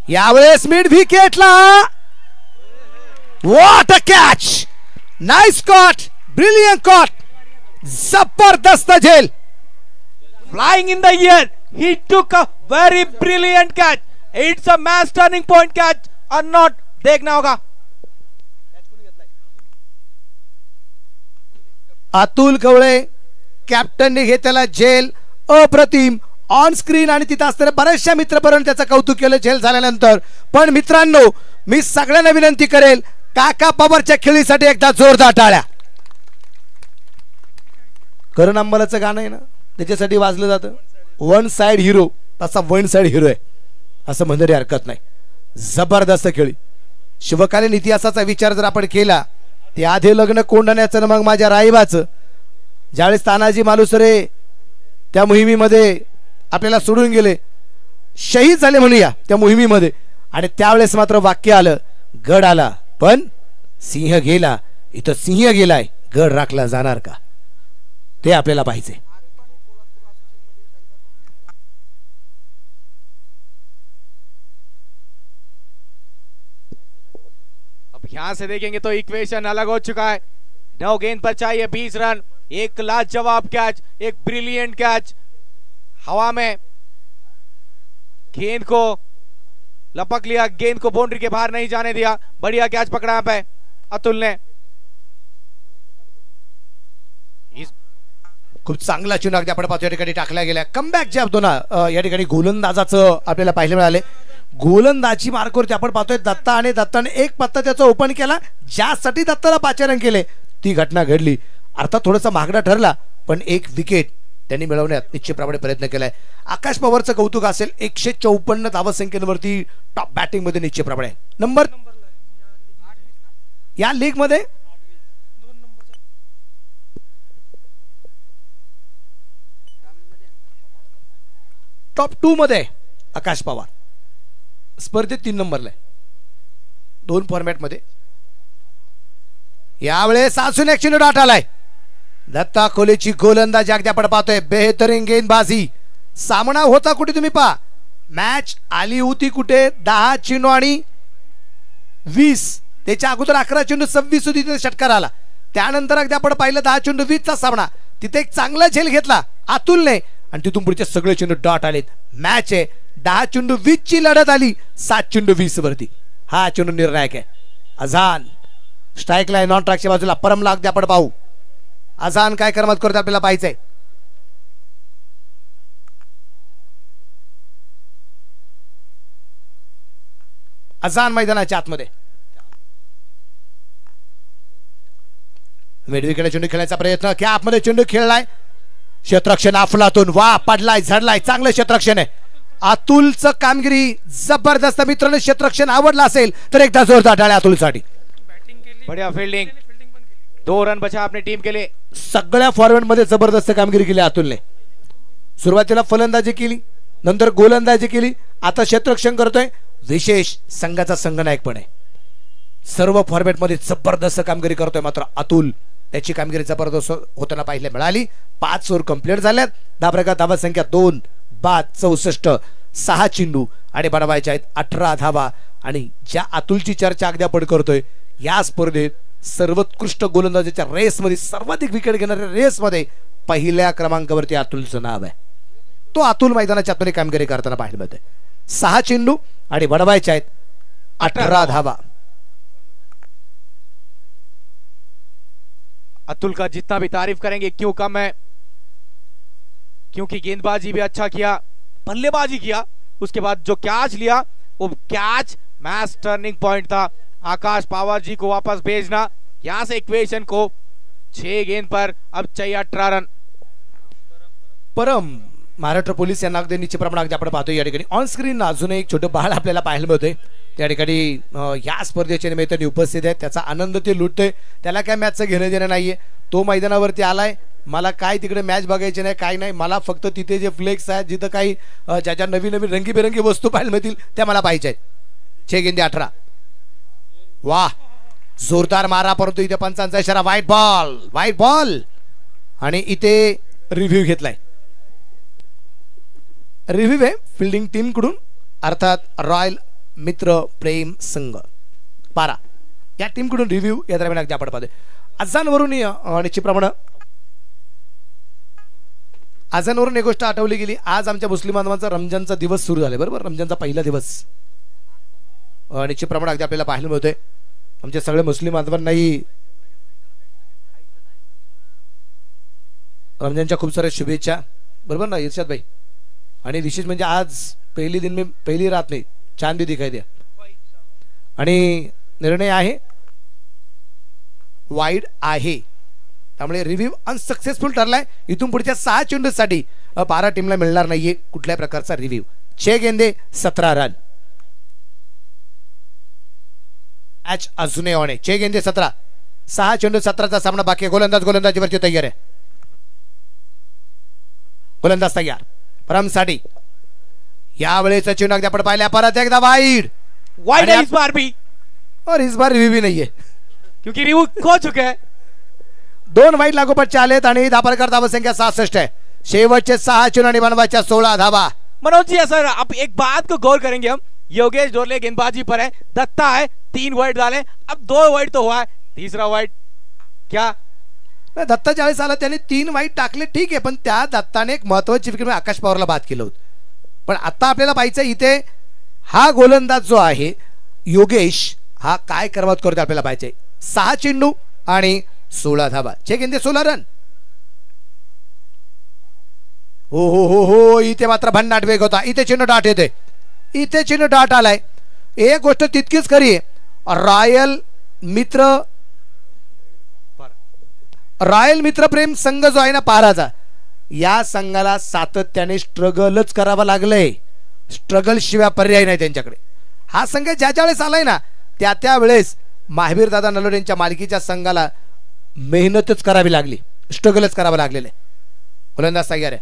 यावेळेस मिड विकेटला what a catch, nice caught, brilliant caught, जबरदस्त झेल, flying in the air, he took a very brilliant catch, it's a match turning point catch or not, देखना होगा। अतुल कवळे कॅप्टनने घेतलेला झेल अप्रतिम ऑन स्क्रीन, आणि तिथं असणाऱ्या बऱ्याचशा मित्रपर्यंत त्याचं कौतुक केलं झेल झाल्यानंतर। पण मित्रांनो, मी सगळ्यांना विनंती करेल, काका पवारच्या खेळीसाठी एकदा जोरदार टाळ्या। करण अंबालाचं गाणं आहे ना, त्याच्यासाठी वाजलं जातं वन साइड हिरो, तसा वन साइड हिरो आहे असं म्हणणारी हरकत नाही। जबरदस्त खेळी, शिवकालीन इतिहासाचा विचार जर आपण केला, ते आधे लग्न कोंडण्याचं मग माझ्या राईबाचं, ज्यावेळेस तानाजी मालुसरे त्या मोहिमेमध्ये आपल्याला सोडून गेले, शहीद झाले म्हणूया त्या मोहिमेमध्ये, आणि त्यावेळेस मात्र वाक्य आलं, गड आला पण सिंह गेला, इथं सिंह गेलाय, गड राखला जाणार का, ते आपल्याला पाहिजे। अब यहां से देखेंगे तो इक्वेशन अलग हो चुका है। 9 गेंद पर चाहिए 20 रन, एक लाजवाब कैच, एक ब्रिलियंट कैच, हवा में गेंद को लपक लिया, गेंद को बाउंड्री के बाहर नहीं जाने दिया, बढ़िया कैच पकड़ा यहाँ पे अतुल ने। खूप चांगला चुना अगदी आपण पाहतो या ठिकाणी टाकला गेला। कमबॅक जे असतो ना, या ठिकाणी गोलंदाजाचं आपल्याला पाहायला मिळाले। गोलंदाजी मार्कवरती आपण पाहतोय दत्ता, आणि दत्ताने एक पत्ता त्याचा ओपन केला, ज्यासाठी दत्ताला 5 रन केले, ती घटना घडली। अर्थात थोडासा महागडा ठरला, पण एक विकेट त्यांनी मिळवण्यात निश्चितप्रमाणे प्रयत्न केलाय। आकाश पवारचं कौतुक असेल, 154 धावसंख्येवरती टॉप बॅटिंग मध्ये निश्चितप्रमाणे नंबर या लीग मध्ये टॉप 2 मध्ये आकाश पवार, स्पर्धेत 3 नंबरला आहे 2 फॉर्मॅट मध्ये। यावेळेस अजून एक चेंडू डाट आलाय, दत्ता खोलेची गोलंदाजी अगदी आपण पाहतोय, बेहतरीन गेंदबाजी। सामना होता कुठे तुम्ही पहा, मॅच आली होती कुठे 10 चेंडू आणि 20, त्याच्या अगोदर 11 चेंडू 26 होती, तिथे षटकार आला। त्यानंतर अगदी आपण पाहिलं 10 चेंडू 20चा सामना, तिथे एक चांगला झेल घेतला अतुलने, आणि तिथून पुढचे सगळे चेंडू डॉट आलेत। मॅच आहे 10 चेंडू 20 ची लढत आली 7 चेंडू 20 वरती, हा चेंडू निर्णायक आहे। अझान स्ट्राईकला आहे, नॉन ट्रॅकच्या बाजूला, परमला अगदी आपण पाहू अझान काय करमत करतो आपल्याला पाहायचंय। अझान मैदानाच्या आतमध्ये मिडविकेट चेंडू खेळण्याचा प्रयत्न, क्या आतमध्ये चेंडू खेळलाय, क्षेत्ररक्षण अफलातून, वा पडलाय, झडलाय, चांगलं क्षेत्ररक्षण आहे। अतुलचं कामगिरी जबरदस्त। मित्रांनो, क्षेत्ररक्षण आवडलं असेल तर एकदा जोरदार टाळ्या अतुलसाठी। बढ़िया फील्डिंग, 2 रन बचा अपनी टीम के लिए। सगळ्या फॉर्मॅट मध्ये जबरदस्त कामगिरी केली अतुलने। सुरुवातीला फलंदाजी केली, नंतर गोलंदाजी केली, आता क्षेत्ररक्षण करतोय, विशेष संघाचा संघनायक पण आहे। सर्व फॉर्मॅट मध्ये जबरदस्त कामगिरी करतोय मात्र अतुल, त्याची कामगिरी जबरदस्त होताना पाहायला मिळाली। 5 ओव्हर कंप्लीट झाल्यात, धावा संख्या 2 बाद 64, 6 चेंडू आणि बनवायचे आहेत 18 धावा। आणि ज्या अतुलची चर्चा अगदी आपण करतोय, या स्पर्धेत सर्वोत्कृष्ट गोलंदाजीच्या रेस मध्ये, सर्वाधिक विकेट घेणाऱ्या रेस मध्ये पहिल्या क्रमांकावरती अतुलचं नाव आहे। तो अतुल मैदानाच्या आतमध्ये कामगिरी करताना पाहायला मिळते। 6 चेंडू आणि बनवायचे आहेत 18 धावा। अतुल का जितना भी तारीफ करेंगे क्यों कम है, क्योंकि गेंदबाजी भी अच्छा किया, बल्लेबाजी किया, उसके बाद जो कैच लिया वो कैच मैच टर्निंग पॉइंट था। आकाश पवार जी को वापस भेजना, यहां से इक्वेशन को 6 गेंद पर अब चाहिए 18 रन. परम महाराष्ट्र पोलीस यांना अगदी निश्चित प्रमाणात अगदी आपण पाहतोय या ठिकाणी ऑन स्क्रीन अजून एक छोटं बाळ आपल्याला पाहायला मिळतंय. त्या ठिकाणी या स्पर्धेच्या निमित्ताने उपस्थित आहे. त्याचा आनंद ते लुटतोय. त्याला काय मॅचचं घेणं देणं नाहीये. तो मैदानावरती आलाय. मला काय तिकडे मॅच बघायची नाही, काय नाही. मला फक्त तिथे जे फ्लेक्स आहेत, जिथं काही ज्या ज्या नवीन नवीन रंगीबेरंगी वस्तू पाहायला मिळतील त्या मला पाहिजे आहेत. 6 गेंदे 18. वाह, जोरदार मारा, परंतु इथे पंचांचा इशारा. व्हाईट बॉल आणि इथे रिव्ह्यू घेतलाय. रिव्ह्यू आहे फिल्डिंग टीम कडून, अर्थात रॉयल मित्र प्रेम संघ पारा या टीम कडून रिव्ह्यू या दरम्यान अगदी आपण पाहतोय. अजानवरून निश्चितप्रमाणे एक गोष्ट आठवली गेली. आज आमच्या मुस्लिम बांधवांचा रमजानचा दिवस सुरू झाला, बरोबर. रमजानचा पहिला दिवस निश्चितप्रमाणे अगदी आपल्याला पाहायला मिळतोय. आमच्या सगळ्या मुस्लिम बांधवांनाही रमजानच्या खूप साऱ्या शुभेच्छा, बरोबर ना इर्शाद भाई. आणि विशेष म्हणजे आज पहिली रात नाही, चांद भी दिखाई द्या. आणि निर्णय आहे वाईड आहे, त्यामुळे रिव्ह्यू अनसक्सेसफुल ठरलाय. इथून पुढच्या 6 चेंडूसाठी पारा टीमला मिळणार नाहीये कुठल्या प्रकारचा रिव्ह्यू. 6 गेंदे 17 रन. मॅच अजूनही ऑन आहे. 6 गेंदे 17, 6 चेंडू 17चा सामना बाकी. गोलंदाजीवरती तयार आहे. गोलंदाज तयार परमसाठी. यावेळेचा चेंडू अगदी आपण पाहिला. परत एकदा वाईड है इस बार भी, और इस बार रिव्ह्यू नहीं है क्योंकि रिव्ह्यू खो चुके हैं. 2 वाईड लागोपाठ चालेत आणि धापरकर धावसंख्या 66 आहे. शेवटचे 6 चेंडू आणि बनवायच्या 16 धावा. मनोज जी सर, अब एक बात को गौर करेंगे हम. योगेश डोरले गेंदबाजी पर है, दत्ता है, 3 वाइड डाले. अब 2 वाइड तो हुआ है, तीसरा वाइड क्या? दत्ता ज्यावेळेस आला त्याने 3 वाईड टाकले, ठीक आहे. पण त्या दत्ताने एक महत्वाची विकेट आकाश पवारला बाद केलं होतं. पण आता आपल्याला पाहायचं इथे हा गोलंदाज जो आहे योगेश, हा काय करवत करतो आपल्याला पाहायचंय. 6 चेंडू आणि 16 धावा. 6 गेंदे 16 रन. हो हो हो हो, इथे मात्र भन्नाट वेग होता. इथे चेंडू डाट येते. इथे चेंडू डाट आलाय. एक गोष्ट तितकीच खरी आहे, रॉयल मित्र प्रेम संघ जो आहे ना पाराचा, या संघाला सातत्याने स्ट्रगलच करावं लागलंय. स्ट्रगल शिवाय पर्याय नाही त्यांच्याकडे. हा संघ ज्या वेळेस आलाय ना त्या वेळेस महावीर दादा नलोड यांच्या मालकीच्या संघाला मेहनतच करावी लागली, स्ट्रगलच करावं लागलेलं आहे. गोलंदाज तयार आहे.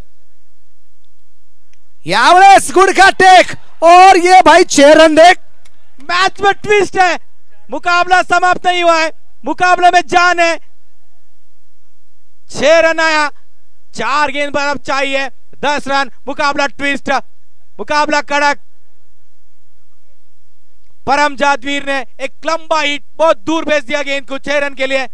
यावेळेस गुडघा टेक और ये भाई 6 रन देख. मैच में ट्विस्ट है, मुकाबला समाप्त नहीं हुआ है, मुकाबले में जान है. 6 रन आया, 4 गेंद पर अब चाहिए 10 रन. मुकाबला ट्विस्ट, मुकाबला कड़क. परम जादवीर ने एक लंबा हिट बहुत दूर भेज दिया गेंद को 6 रन के लिए.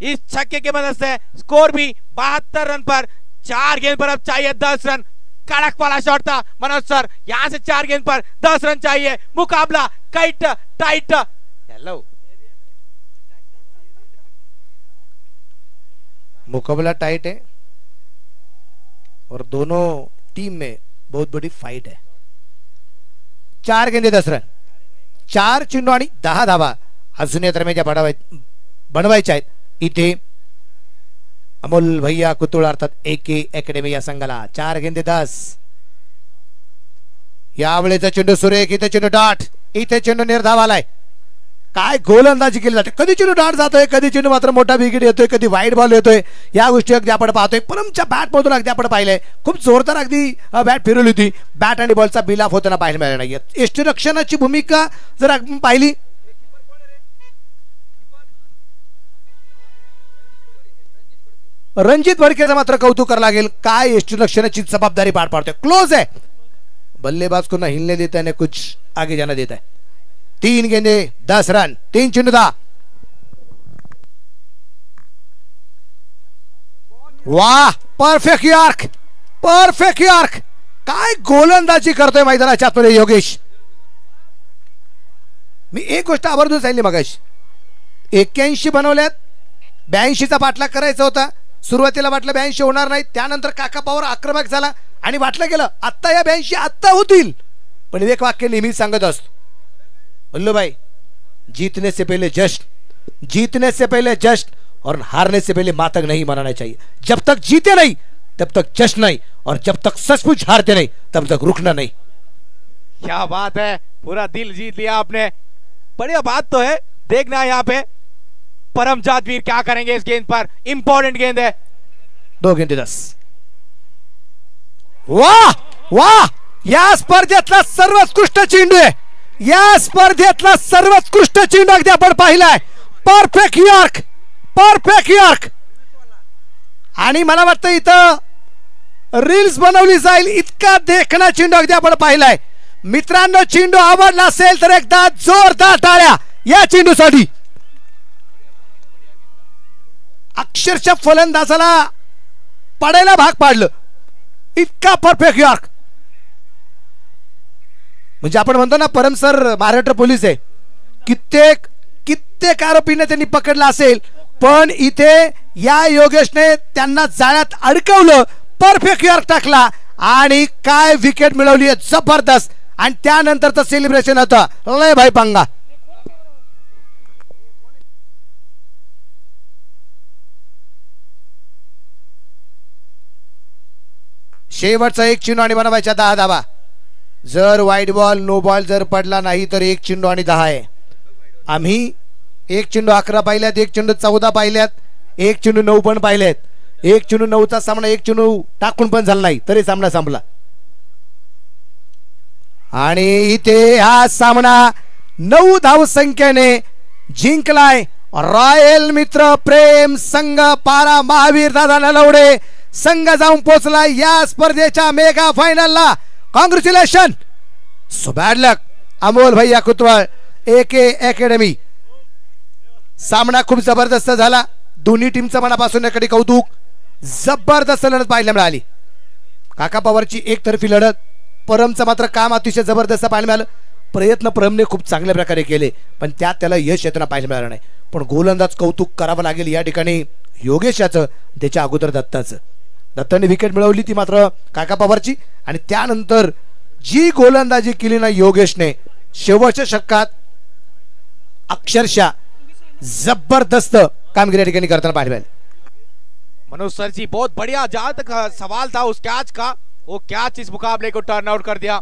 इस छक्के की मदद से स्कोर भी 72 रन पर. 4 गेंद पर अब चाहिए 10 रन. कड़क वाला शॉट था मनोज सर. यहां से 4 गेंद पर 10 रन चाहिए. मुकाबला टाइट. हेलो, मुकाबला टाइट है और दोनों टीम में बहुत बड़ी फाइट है. 4 गेंदे 10 रन, 4 चेंडू आणि 10 धावा अजून या दरम्यानच्या बनवायच्या आहेत. इथे अमोल भैया कुतुळ अर्थात AK अकॅडमी या संघाला 4 गेंदे 10. यावेळेचा चेंडू सुरेख. इथे चेंडू डाट, इथे चेंडू निर्धाव आलाय. काय गोलंदाजी केली जाते. कधी चेंडू डाट जातोय, कधी चेंडू मात्र मोठा विकेट येतोय, कधी वाईड बॉल येतोय. या गोष्टी अगदी आपण पाहतोय. परमच्या बॅट मधून अगदी आपण पाहिलंय खूप जोरदार अगदी बॅट फिरवली होती. बॅट आणि बॉलचा बिलाफ होताना पाहायला मिळाला नाहीये. यष्टीरक्षणाची भूमिका जर आपण पाहिली, रणजित भडकेचं मात्र कौतुक करावं लागेल. काय यष्टीरक्षणाची जबाबदारी पार पाडतोय. क्लोज है, बल्लेबाज को ना हिलने देता है ना कुछ आगे जाना देता है. 3 गेंदे 10 रन, 3 चेंडू 10. वाह, परफेक्ट यार्क. काय गोलंदाजी करतोय मैदानाच्या आतमध्ये योगेश. मी एक गोष्ट आवर्जून सांगितली मगाशी, 81 बनवल्यात, 82चा पाठलाग करायचा होता. सुरुवातीला वाटलं 82 होणार नाही, त्यानंतर काका पवार आक्रमक झाला आणि वाटलं गेलं आत्ता या 82 आत्ता होतील. पण एक वाक्य नेहमी सांगत असतो, बल्लू भाई, जीतने से पहले जश्न और हारने से पहले मातक नहीं मनाना चाहिए। जब तक जीते नहीं तब तक जश्न नहीं, और जब तक सचमुच हारते नहीं तब तक रुकना नहीं। क्या बात है, पूरा दिल जीत लिया आपने। बढ़िया बात तो है। देखना है यहाँ पे परमजात वीर क्या करेंगे इस गेंद पर। इंपॉर्टेंट गेंद है। 2 गेंदे 10। वाह वाह, या स्पर्धेतला सर्वोत्कृष्ट चेंडू आहे, या स्पर्धेतला सर्वोत्कृष्ट चेंडू अगदी आपण पाहिलाय। Perfect York, perfect York. आणि मला वाटतं इथं रील्स बनवली जाईल इतका देखणा चेंडू अगदी आपण पाहिलाय। मित्रांनो, चेंडू आवडला असेल तर एकदा जोरदार टाळ्या या चेंडूसाठी। अक्षरशः फलंदाजाला पडायला भाग पाडलं, इतका परफेक्ट यॉर्क। म्हणजे आपण म्हणतो ना, परम सर महाराष्ट्र पोलीस आहे, कित्येक आरोपींना त्यांनी पकडला असेल, पण इथे या योगेशने त्यांना जाळ्यात अडकवलं, परफेक्ट यॉर्क टाकला आणि काय विकेट मिळवली आहे, जबरदस्त। आणि त्यानंतरचं सेलिब्रेशन होतं लय भाई पंगा। शेवटचा एक चेंडू आणि बनवायचा 10 धावा। जर वाईट बॉल नो बॉल जर पडला नाही तर एक चेंडू आणि 10 आहे। आम्ही एक चेंडू 11 पाहिल्यात, एक चेंडू 14 पाहिल्यात, एक चेंडू 9 पण पाहिलेत। एक चेंडू 9चा सामना एक चेंडू टाकून पण झाला नाही तरी सामना संपला। आणि इथे हा सामना 9 धावसंख्येने जिंकलाय रॉयल मित्र प्रेम संघ पारा। महावीर दादा नलवडे संघ जाऊन पोहोचला या स्पर्धेच्या मेगा फायनलला। Congratulation, so bad luck Amol भैया कुतवाळ एके अकॅडमी। सामना खूप जबरदस्त झाला, दोन्ही टीमचं मनापासून याकडे कौतुक। जबरदस्त लढत पाहायला मिळाली। काका पवारची एकतर्फी लढत, परमचं मात्र काम अतिशय जबरदस्त पाहायला मिळालं। प्रयत्न परमने खूप चांगल्या प्रकारे केले, पण त्यात त्याला यश येताना पाहायला मिळालं नाही। पण गोलंदाज कौतुक करावं लागेल या ठिकाणी योगेशाचं, त्याच्या अगोदर दत्ताचं। दत्ताने विकेट मिळवली ती मात्र काका पवारची, आणि त्यानंतर जी गोलंदाजी केली ना योगेशने शेवटच्या षटकात, अक्षरशः जबरदस्त कामगिरी या ठिकाणी करताना पाहायला मिळाली। मनोज सर जी बहुत बढ़िया। जहां तक सवाल था उस कैच का, वो कैच इस मुकाबले को टर्न आउट कर दिया।